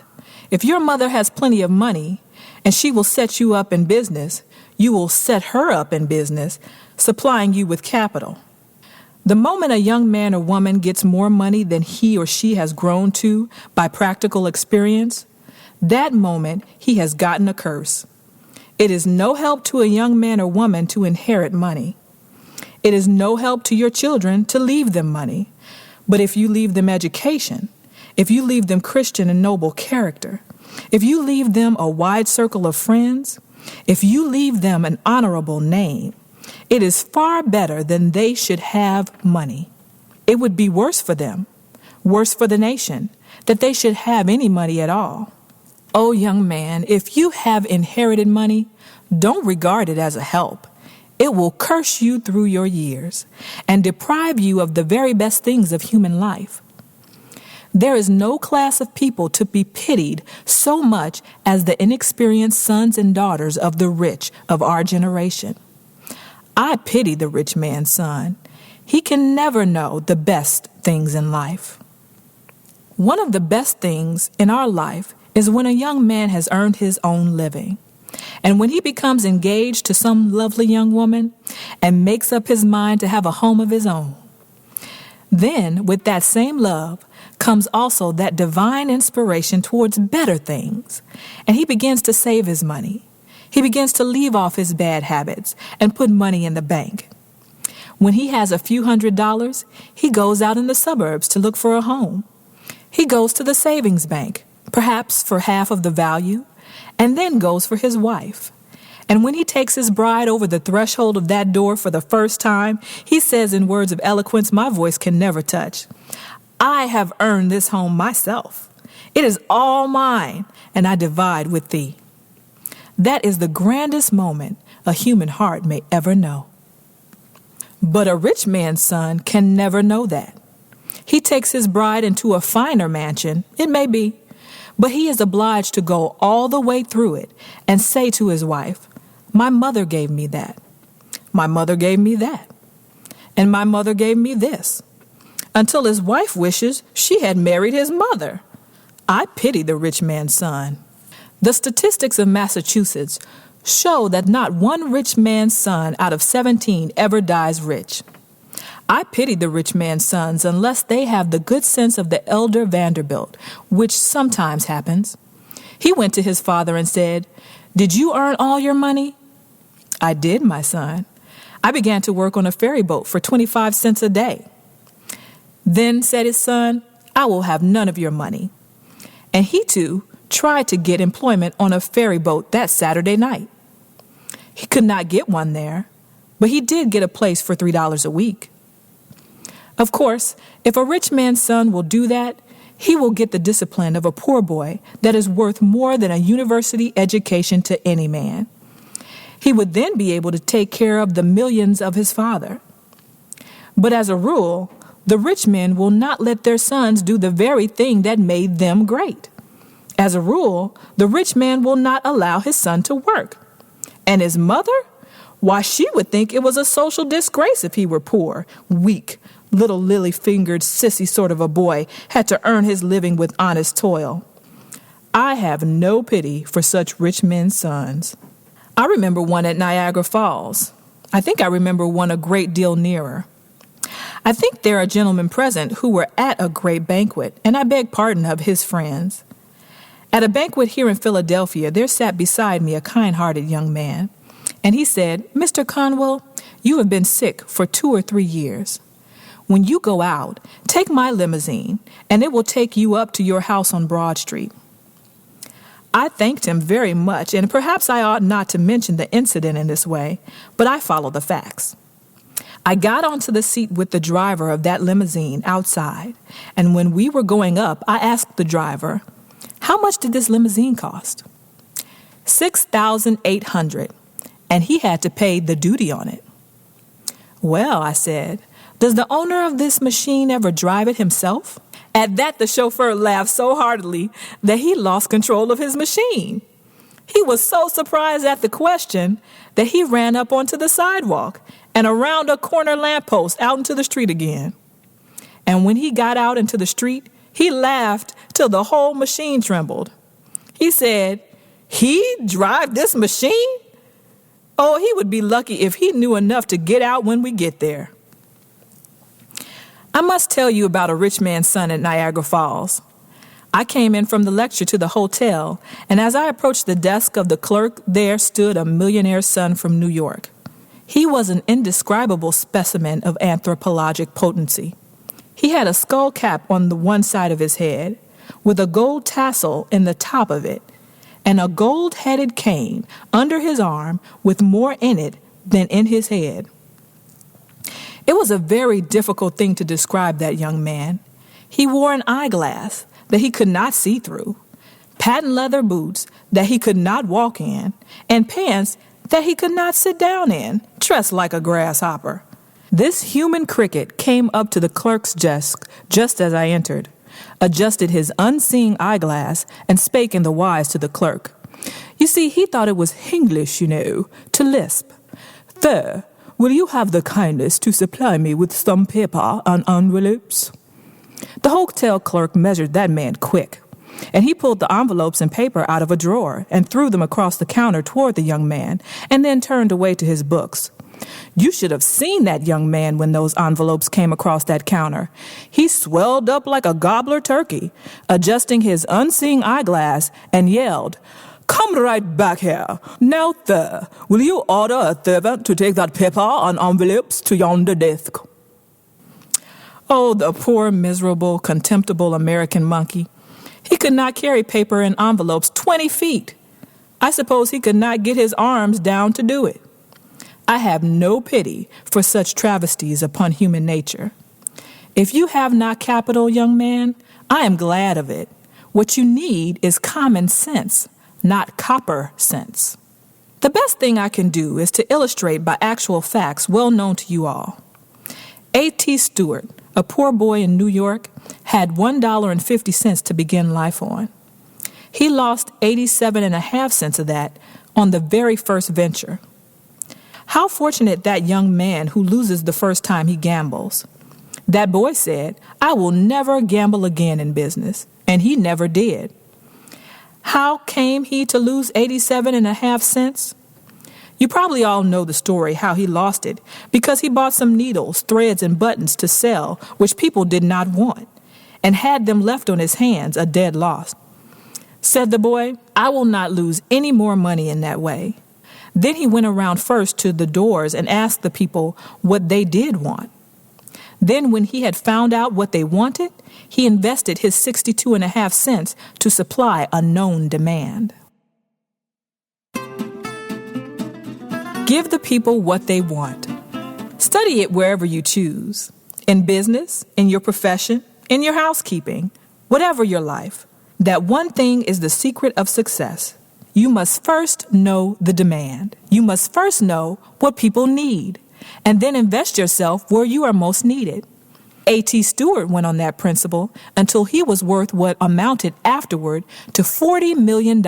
If your mother has plenty of money, and she will set you up in business, you will set her up in business, supplying you with capital. The moment a young man or woman gets more money than he or she has grown to by practical experience, that moment he has gotten a curse. It is no help to a young man or woman to inherit money. It is no help to your children to leave them money. But if you leave them education, if you leave them Christian and noble character, if you leave them a wide circle of friends, if you leave them an honorable name, it is far better than they should have money. It would be worse for them, worse for the nation, that they should have any money at all. Oh, young man, if you have inherited money, don't regard it as a help. It will curse you through your years and deprive you of the very best things of human life. There is no class of people to be pitied so much as the inexperienced sons and daughters of the rich of our generation. I pity the rich man's son. He can never know the best things in life. One of the best things in our life is when a young man has earned his own living. And when he becomes engaged to some lovely young woman and makes up his mind to have a home of his own. Then, with that same love, comes also that divine inspiration towards better things. And he begins to save his money. He begins to leave off his bad habits and put money in the bank. When he has a few $100s, he goes out in the suburbs to look for a home. He goes to the savings bank, perhaps for half of the value, and then goes for his wife. And when he takes his bride over the threshold of that door for the first time, he says in words of eloquence my voice can never touch, "I have earned this home myself. It is all mine, and I divide with thee." That is the grandest moment a human heart may ever know. But a rich man's son can never know that. He takes his bride into a finer mansion, it may be, but he is obliged to go all the way through it and say to his wife, "My mother gave me that. My mother gave me that. And my mother gave me this," until his wife wishes she had married his mother. I pity the rich man's son. The statistics of Massachusetts show that not one rich man's son out of 17 ever dies rich. I pity the rich man's sons unless they have the good sense of the elder Vanderbilt, which sometimes happens. He went to his father and said, "Did you earn all your money?" "I did, my son. I began to work on a ferry boat for 25 cents a day." "Then," said his son, "I will have none of your money." And he too tried to get employment on a ferry boat that Saturday night. He could not get one there, but he did get a place for $3 a week. Of course, if a rich man's son will do that, he will get the discipline of a poor boy that is worth more than a university education to any man. He would then be able to take care of the millions of his father. But as a rule, the rich men will not let their sons do the very thing that made them great. As a rule, the rich man will not allow his son to work. And his mother? Why, she would think it was a social disgrace if he were poor, weak, little lily-fingered, sissy sort of a boy had to earn his living with honest toil. I have no pity for such rich men's sons. I remember one at Niagara Falls. I think I remember one a great deal nearer. I think there are gentlemen present who were at a great banquet, and I beg pardon of his friends. At a banquet here in Philadelphia, there sat beside me a kind-hearted young man, and he said, "Mr. Conwell, you have been sick for 2 or 3 years. When you go out, take my limousine, and it will take you up to your house on Broad Street." I thanked him very much, and perhaps I ought not to mention the incident in this way, but I follow the facts. I got onto the seat with the driver of that limousine outside, and when we were going up, I asked the driver, "How much did this limousine cost?" $6,800, and he had to pay the duty on it. "Well," I said, "does the owner of this machine ever drive it himself?" At that, the chauffeur laughed so heartily that he lost control of his machine. He was so surprised at the question that he ran up onto the sidewalk and around a corner lamppost out into the street again. And when he got out into the street, he laughed till the whole machine trembled. He said, "He drive this machine? Oh, he would be lucky if he knew enough to get out when we get there." I must tell you about a rich man's son at Niagara Falls. I came in from the lecture to the hotel, and as I approached the desk of the clerk, there stood a millionaire's son from New York. He was an indescribable specimen of anthropologic potency. He had a skull cap on the one side of his head, with a gold tassel in the top of it, and a gold-headed cane under his arm with more in it than in his head. It was a very difficult thing to describe that young man. He wore an eyeglass that he could not see through, patent leather boots that he could not walk in, and pants that he could not sit down in, dressed like a grasshopper. This human cricket came up to the clerk's desk just as I entered, adjusted his unseeing eyeglass, and spake in the wise to the clerk. You see, he thought it was Hinglish, to lisp. Sir, will you have the kindness to supply me with some paper and envelopes? The hotel clerk measured that man quick, and he pulled the envelopes and paper out of a drawer and threw them across the counter toward the young man, and then turned away to his books. You should have seen that young man when those envelopes came across that counter. He swelled up like a gobbler turkey, adjusting his unseeing eyeglass, and yelled, "Come right back here. Now, sir, will you order a servant to take that paper and envelopes to yonder desk?" Oh, the poor, miserable, contemptible American monkey. He could not carry paper and envelopes 20 feet. I suppose he could not get his arms down to do it. I have no pity for such travesties upon human nature. If you have not capital, young man, I am glad of it. What you need is common sense, not copper sense. The best thing I can do is to illustrate by actual facts well known to you all. A.T. Stewart, a poor boy in New York, had $1.50 to begin life on. He lost 87.5 cents of that on the very first venture. How fortunate that young man who loses the first time he gambles. That boy said, "I will never gamble again in business," and he never did. How came he to lose 87.5 cents? You probably all know the story how he lost it, because he bought some needles, threads, and buttons to sell, which people did not want, and had them left on his hands, a dead loss. Said the boy, "I will not lose any more money in that way." Then he went around first to the doors and asked the people what they did want. Then when he had found out what they wanted, he invested his 62.5 cents to supply a known demand. Give the people what they want. Study it wherever you choose. In business, in your profession, in your housekeeping, whatever your life. That one thing is the secret of success. You must first know the demand. You must first know what people need, and then invest yourself where you are most needed. A.T. Stewart went on that principle until he was worth what amounted afterward to $40 million,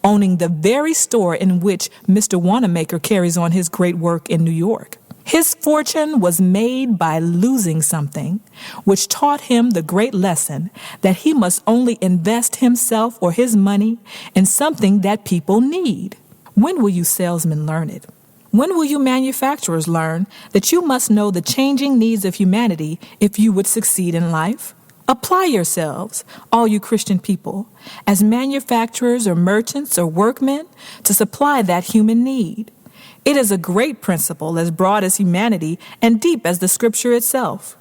owning the very store in which Mr. Wanamaker carries on his great work in New York. His fortune was made by losing something, which taught him the great lesson that he must only invest himself or his money in something that people need. When will you salesmen learn it? When will you manufacturers learn that you must know the changing needs of humanity if you would succeed in life? Apply yourselves, all you Christian people, as manufacturers or merchants or workmen to supply that human need. It is a great principle, as broad as humanity and deep as the scripture itself.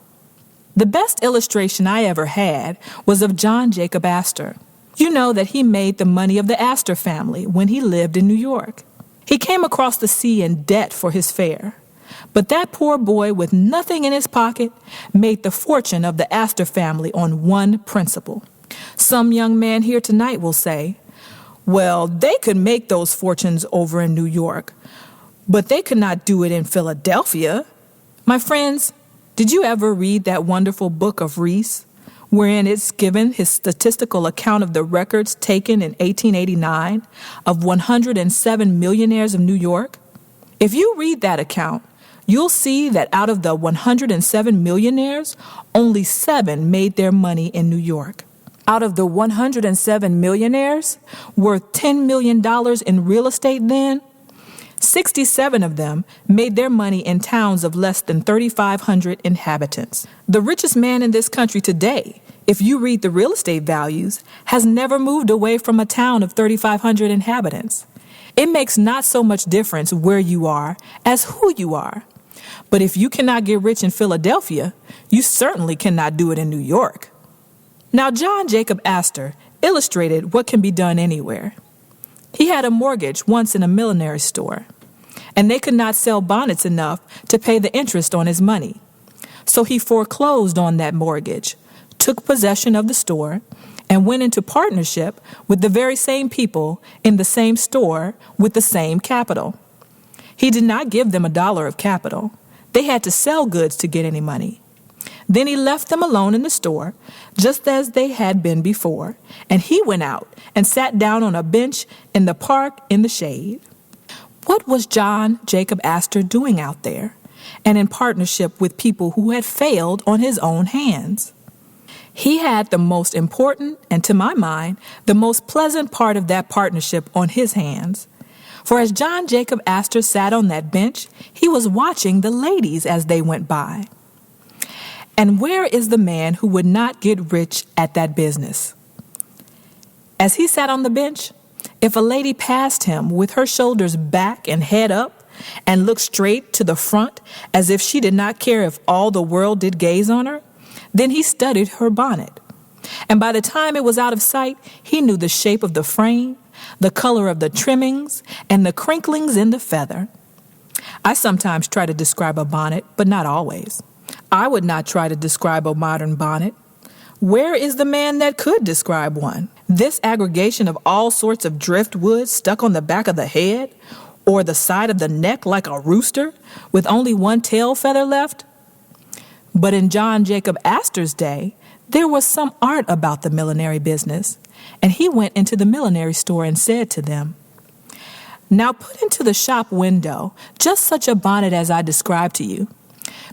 The best illustration I ever had was of John Jacob Astor. You know that he made the money of the Astor family when he lived in New York. He came across the sea in debt for his fare. But that poor boy with nothing in his pocket made the fortune of the Astor family on one principle. Some young man here tonight will say, "Well, they could make those fortunes over in New York, but they could not do it in Philadelphia." My friends, did you ever read that wonderful book of Reese, wherein it's given his statistical account of the records taken in 1889 of 107 millionaires of New York? If you read that account, you'll see that out of the 107 millionaires, only 7 made their money in New York. Out of the 107 millionaires worth $10 million in real estate then, 67 of them made their money in towns of less than 3,500 inhabitants. The richest man in this country today, if you read the real estate values, has never moved away from a town of 3,500 inhabitants. It makes not so much difference where you are as who you are. But if you cannot get rich in Philadelphia, you certainly cannot do it in New York. Now, John Jacob Astor illustrated what can be done anywhere. He had a mortgage once in a millinery store. and they could not sell bonnets enough to pay the interest on his money. So he foreclosed on that mortgage, took possession of the store, and went into partnership with the very same people in the same store with the same capital. He did not give them $1 of capital. They had to sell goods to get any money. Then he left them alone in the store, just as they had been before, and he went out and sat down on a bench in the park in the shade. What was John Jacob Astor doing out there, and in partnership with people who had failed on his own hands? He had the most important, and to my mind, the most pleasant part of that partnership on his hands. For as John Jacob Astor sat on that bench, he was watching the ladies as they went by. And where is the man who would not get rich at that business? As he sat on the bench, if a lady passed him with her shoulders back and head up and looked straight to the front as if she did not care if all the world did gaze on her, then he studied her bonnet. And by the time it was out of sight, he knew the shape of the frame, the color of the trimmings, and the crinklings in the feather. I sometimes try to describe a bonnet, but not always. I would not try to describe a modern bonnet. Where is the man that could describe one? This aggregation of all sorts of driftwood stuck on the back of the head, or the side of the neck like a rooster, with only one tail feather left? But in John Jacob Astor's day, there was some art about the millinery business, and he went into the millinery store and said to them, "Now put into the shop window just such a bonnet as I described to you,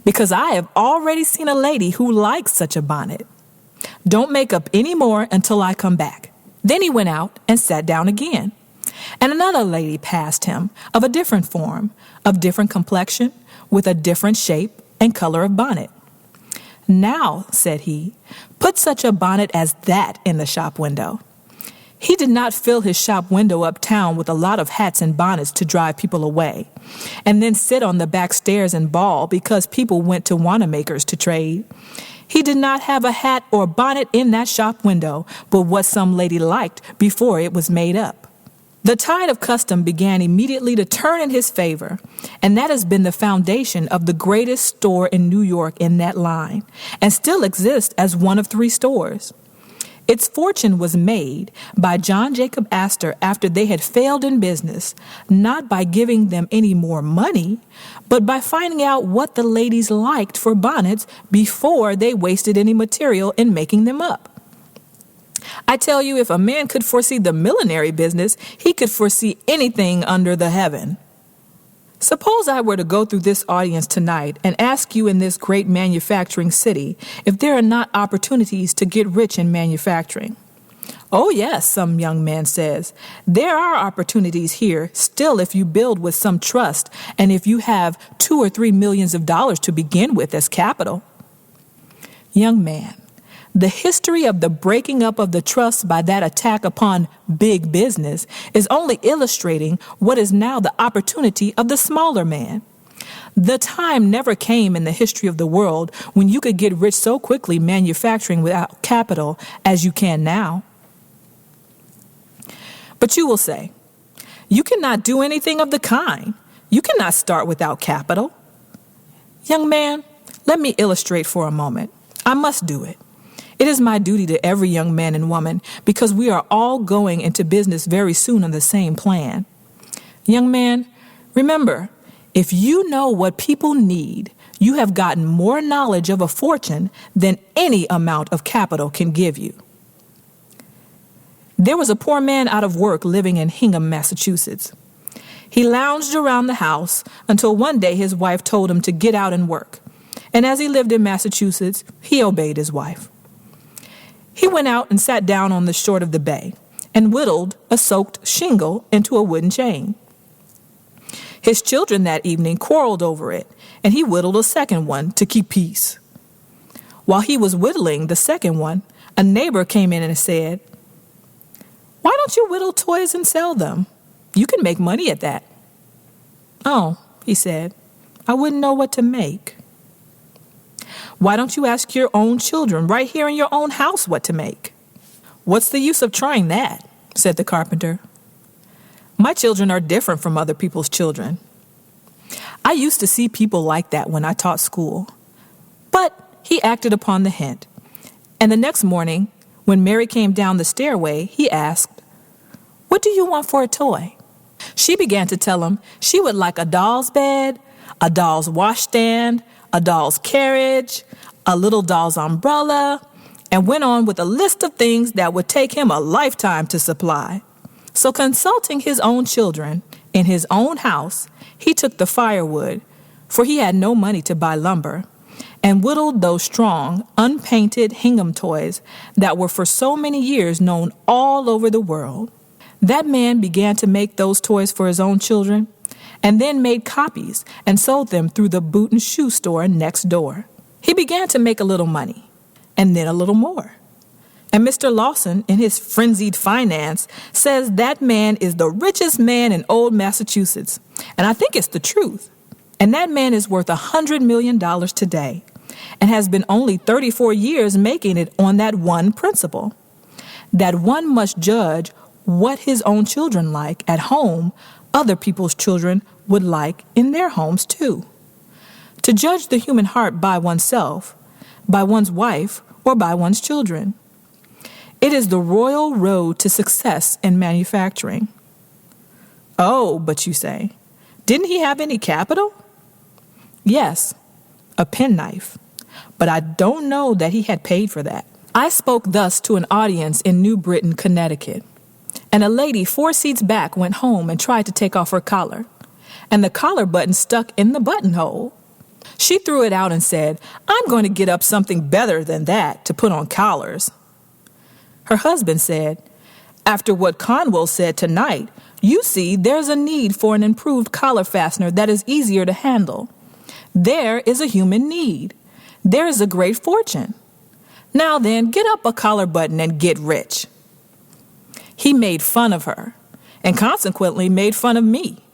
because I have already seen a lady who likes such a bonnet. Don't make up any more until I come back." Then he went out and sat down again, and another lady passed him of a different form, of different complexion, with a different shape and color of bonnet. "Now," said he, "put such a bonnet as that in the shop window." He did not fill his shop window uptown with a lot of hats and bonnets to drive people away, and then sit on the back stairs and bawl because people went to Wanamaker's to trade. He did not have a hat or bonnet in that shop window but what some lady liked before it was made up. The tide of custom began immediately to turn in his favor, and that has been the foundation of the greatest store in New York in that line, and still exists as one of 3 stores. Its fortune was made by John Jacob Astor after they had failed in business, not by giving them any more money, but by finding out what the ladies liked for bonnets before they wasted any material in making them up. I tell you, if a man could foresee the millinery business, he could foresee anything under the heaven. Suppose I were to go through this audience tonight and ask you in this great manufacturing city if there are not opportunities to get rich in manufacturing. "Oh yes," some young man says, "there are opportunities here still if you build with some trust and if you have $2 or $3 million to begin with as capital." Young man, the history of the breaking up of the trust by that attack upon big business is only illustrating what is now the opportunity of the smaller man. The time never came in the history of the world when you could get rich so quickly manufacturing without capital as you can now. But you will say, "You cannot do anything of the kind. You cannot start without capital." Young man, let me illustrate for a moment. I must do it. It is my duty to every young man and woman because we are all going into business very soon on the same plan. Young man, remember, if you know what people need, you have gotten more knowledge of a fortune than any amount of capital can give you. There was a poor man out of work living in Hingham, Massachusetts. He lounged around the house until one day his wife told him to get out and work. And as he lived in Massachusetts, he obeyed his wife. He went out and sat down on the shore of the bay and whittled a soaked shingle into a wooden chain. His children that evening quarreled over it, and he whittled a second one to keep peace. While he was whittling the second one, a neighbor came in and said, "Why don't you whittle toys and sell them? You can make money at that." "Oh," he said, "I wouldn't know what to make." "Why don't you ask your own children right here in your own house what to make?" "What's the use of trying that?" said the carpenter. "My children are different from other people's children." I used to see people like that when I taught school. But he acted upon the hint. And the next morning, when Mary came down the stairway, he asked, "What do you want for a toy?" She began to tell him she would like a doll's bed, a doll's washstand, a doll's carriage, a little doll's umbrella, and went on with a list of things that would take him a lifetime to supply. So consulting his own children in his own house, he took the firewood, for he had no money to buy lumber, and whittled those strong, unpainted Hingham toys that were for so many years known all over the world. That man began to make those toys for his own children, and then made copies and sold them through the boot and shoe store next door. He began to make a little money, and then a little more. And Mr. Lawson, in his frenzied finance, says that man is the richest man in old Massachusetts. And I think it's the truth. And that man is worth $100 million today and has been only 34 years making it on that one principle, that one must judge what his own children like at home, other people's children would like in their homes too. To judge the human heart by oneself, by one's wife, or by one's children. It is the royal road to success in manufacturing. Oh, but you say, didn't he have any capital? Yes, a penknife, but I don't know that he had paid for that. I spoke thus to an audience in New Britain, Connecticut, and a lady 4 seats back went home and tried to take off her collar, and the collar button stuck in the buttonhole. She threw it out and said, "I'm going to get up something better than that to put on collars." Her husband said, "After what Conwell said tonight, you see there's a need for an improved collar fastener that is easier to handle. There is a human need. There is a great fortune. Now then, get up a collar button and get rich." He made fun of her, and consequently made fun of me.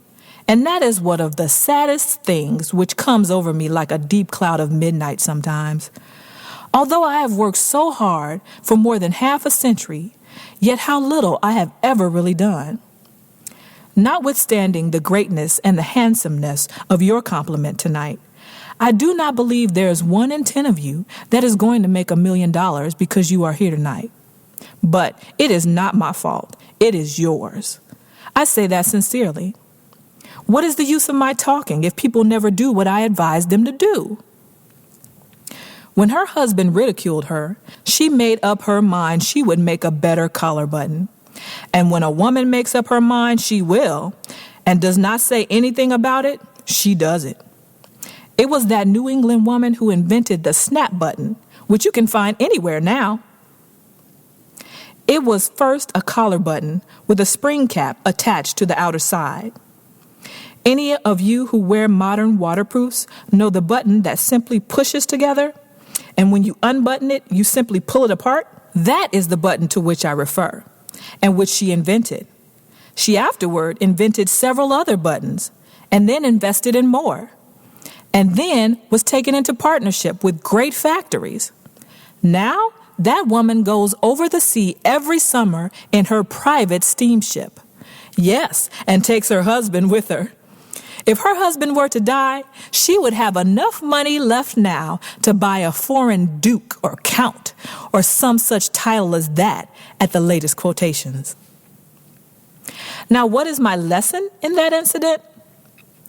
And that is one of the saddest things which comes over me like a deep cloud of midnight sometimes. Although I have worked so hard for more than half a century, yet how little I have ever really done. Notwithstanding the greatness and the handsomeness of your compliment tonight, I do not believe there is 1 in 10 of you that is going to make $1 million because you are here tonight. But it is not my fault. It is yours. I say that sincerely. What is the use of my talking if people never do what I advise them to do? When her husband ridiculed her, she made up her mind she would make a better collar button. And when a woman makes up her mind she will, and does not say anything about it, she does it. It was that New England woman who invented the snap button, which you can find anywhere now. It was first a collar button with a spring cap attached to the outer side. Any of you who wear modern waterproofs know the button that simply pushes together, and when you unbutton it, you simply pull it apart? That is the button to which I refer, and which she invented. She afterward invented several other buttons, and then invested in more, and then was taken into partnership with great factories. Now, that woman goes over the sea every summer in her private steamship. Yes, and takes her husband with her. If her husband were to die, she would have enough money left now to buy a foreign duke or count or some such title as that at the latest quotations. Now, what is my lesson in that incident?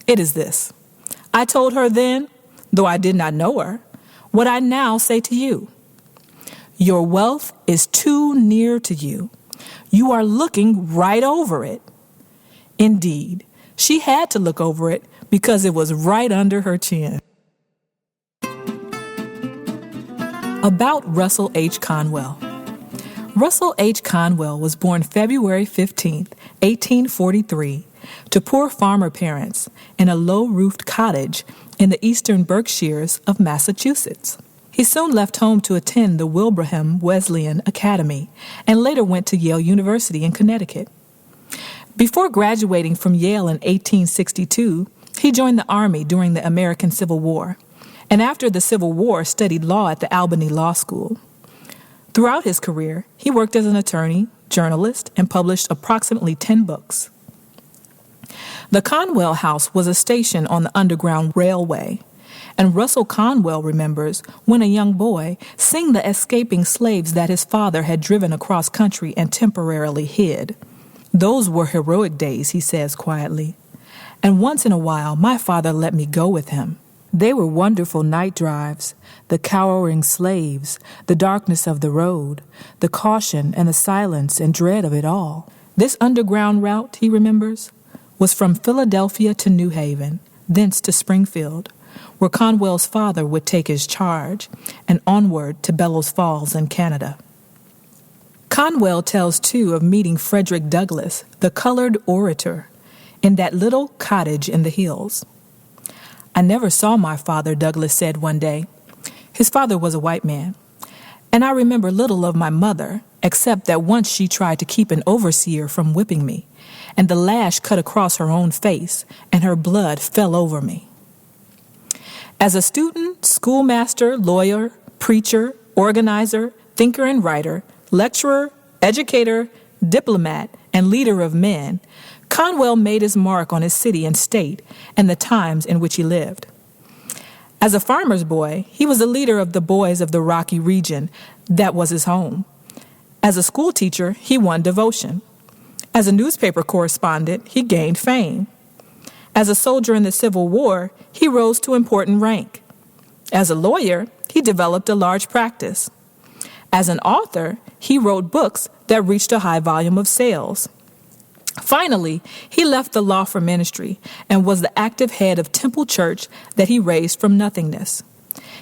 It is this. I told her then, though I did not know her, what I now say to you. Your wealth is too near to you. You are looking right over it. Indeed, she had to look over it because it was right under her chin. About Russell H. Conwell. Russell H. Conwell was born February 15, 1843, to poor farmer parents in a low-roofed cottage in the eastern Berkshires of Massachusetts. He soon left home to attend the Wilbraham Wesleyan Academy and later went to Yale University in Connecticut. Before graduating from Yale in 1862, he joined the Army during the American Civil War, and after the Civil War studied law at the Albany Law School. Throughout his career, he worked as an attorney, journalist, and published approximately 10 books. The Conwell House was a station on the Underground Railway, and Russell Conwell remembers, when a young boy, seeing the escaping slaves that his father had driven across country and temporarily hid. Those were heroic days, he says quietly, and once in a while my father let me go with him. They were wonderful night drives, the cowering slaves, the darkness of the road, the caution and the silence and dread of it all. This underground route, he remembers, was from Philadelphia to New Haven, thence to Springfield, where Conwell's father would take his charge, and onward to Bellows Falls in Canada. Conwell tells, too, of meeting Frederick Douglass, the colored orator, in that little cottage in the hills. "I never saw my father," Douglass said one day. His father was a white man, and I remember little of my mother, except that once she tried to keep an overseer from whipping me, and the lash cut across her own face, and her blood fell over me. As a student, schoolmaster, lawyer, preacher, organizer, thinker and writer, lecturer, educator, diplomat, and leader of men, Conwell made his mark on his city and state and the times in which he lived. As a farmer's boy, he was the leader of the boys of the Rocky region that was his home. As a school teacher, he won devotion. As a newspaper correspondent, he gained fame. As a soldier in the Civil War, he rose to important rank. As a lawyer, he developed a large practice. As an author, he wrote books that reached a high volume of sales. Finally, he left the law for ministry and was the active head of Temple Church that he raised from nothingness.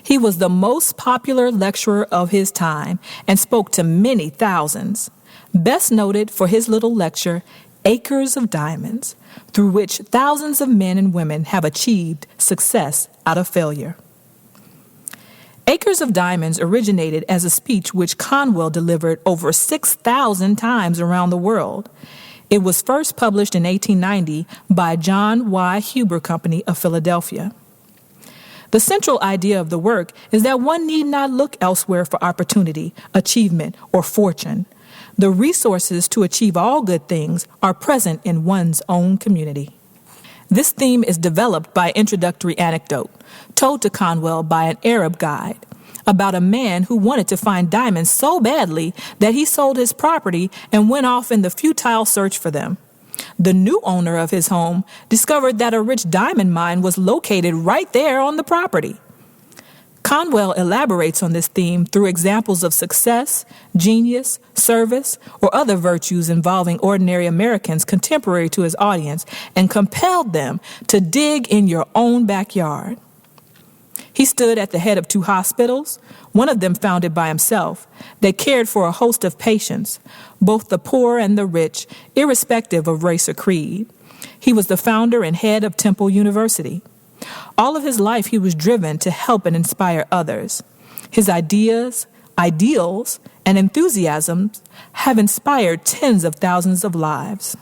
He was the most popular lecturer of his time and spoke to many thousands, best noted for his little lecture, Acres of Diamonds, through which thousands of men and women have achieved success out of failure. Acres of Diamonds originated as a speech which Conwell delivered over 6,000 times around the world. It was first published in 1890 by John Y. Huber Company of Philadelphia. The central idea of the work is that one need not look elsewhere for opportunity, achievement, or fortune. The resources to achieve all good things are present in one's own community. This theme is developed by introductory anecdote, told to Conwell by an Arab guide, about a man who wanted to find diamonds so badly that he sold his property and went off in the futile search for them. The new owner of his home discovered that a rich diamond mine was located right there on the property. Conwell elaborates on this theme through examples of success, genius, service, or other virtues involving ordinary Americans contemporary to his audience, and compelled them to dig in your own backyard. He stood at the head of 2 hospitals, one of them founded by himself, that cared for a host of patients, both the poor and the rich, irrespective of race or creed. He was the founder and head of Temple University. All of his life he was driven to help and inspire others. His ideas, ideals, and enthusiasms have inspired tens of thousands of lives.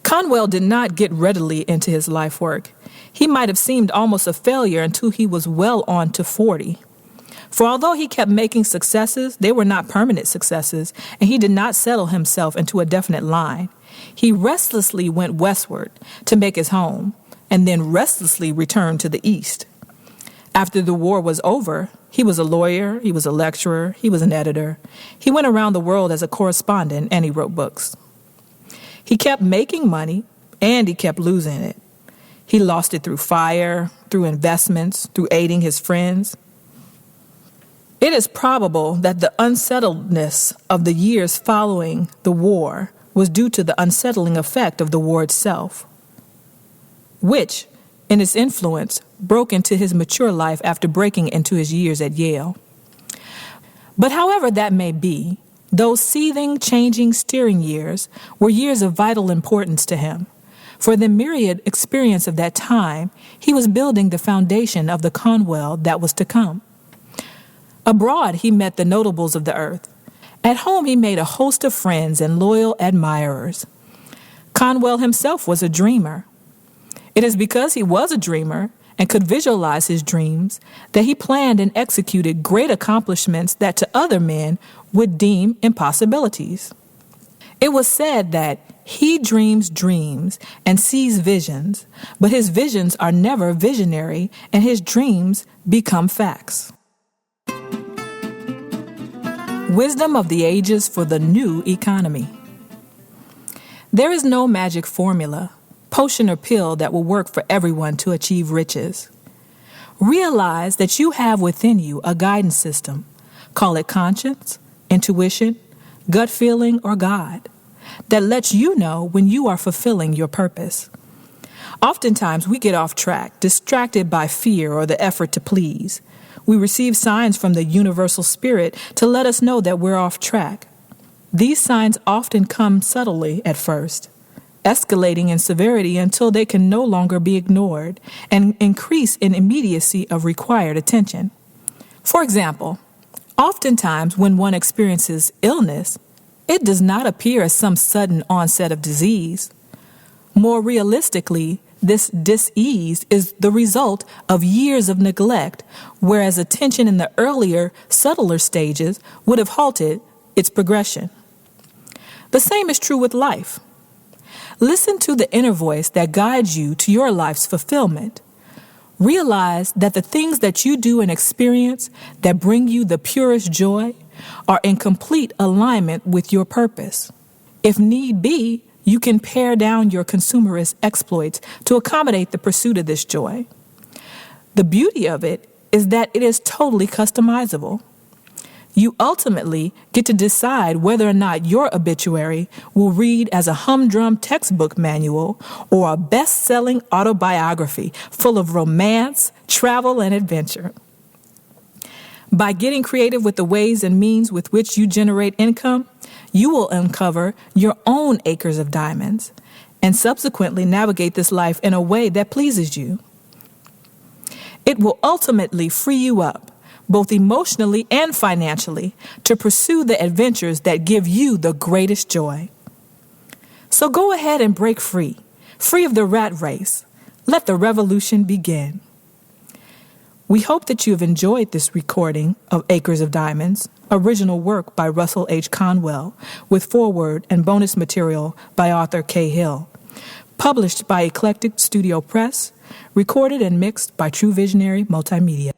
Conwell did not get readily into his life work. He might have seemed almost a failure until he was well on to 40. For although he kept making successes, they were not permanent successes, and he did not settle himself into a definite line. He restlessly went westward to make his home, and then restlessly returned to the east. After the war was over, he was a lawyer, he was a lecturer, he was an editor. He went around the world as a correspondent, and he wrote books. He kept making money, and he kept losing it. He lost it through fire, through investments, through aiding his friends. It is probable that the unsettledness of the years following the war was due to the unsettling effect of the war itself, which, in its influence, broke into his mature life after breaking into his years at Yale. But however that may be, those seething, changing, steering years were years of vital importance to him. For the myriad experience of that time, he was building the foundation of the Conwell that was to come. Abroad, he met the notables of the earth. At home, he made a host of friends and loyal admirers. Conwell himself was a dreamer. It is because he was a dreamer and could visualize his dreams that he planned and executed great accomplishments that to other men would deem impossibilities. It was said that he dreams dreams and sees visions, but his visions are never visionary and his dreams become facts. Wisdom of the ages for the new economy. There is no magic formula, potion or pill that will work for everyone to achieve riches. Realize that you have within you a guidance system. Call it conscience, intuition, gut feeling, or God, that lets you know when you are fulfilling your purpose. Oftentimes we get off track, distracted by fear or the effort to please. We receive signs from the universal spirit to let us know that we're off track. These signs often come subtly at first, escalating in severity until they can no longer be ignored and increase in immediacy of required attention. For example, oftentimes when one experiences illness, it does not appear as some sudden onset of disease. More realistically, this dis-ease is the result of years of neglect, whereas attention in the earlier, subtler stages would have halted its progression. The same is true with life. Listen to the inner voice that guides you to your life's fulfillment. Realize that the things that you do and experience that bring you the purest joy are in complete alignment with your purpose. If need be, you can pare down your consumerist exploits to accommodate the pursuit of this joy. The beauty of it is that it is totally customizable. You ultimately get to decide whether or not your obituary will read as a humdrum textbook manual or a best-selling autobiography full of romance, travel, and adventure. By getting creative with the ways and means with which you generate income, you will uncover your own acres of diamonds and subsequently navigate this life in a way that pleases you. It will ultimately free you up, both emotionally and financially, to pursue the adventures that give you the greatest joy. So go ahead and break free of the rat race. Let the revolution begin. We hope that you have enjoyed this recording of Acres of Diamonds, original work by Russell H. Conwell, with foreword and bonus material by Arthur K. Hill. Published by Eclectic Studio Press, recorded and mixed by True Visionary Multimedia.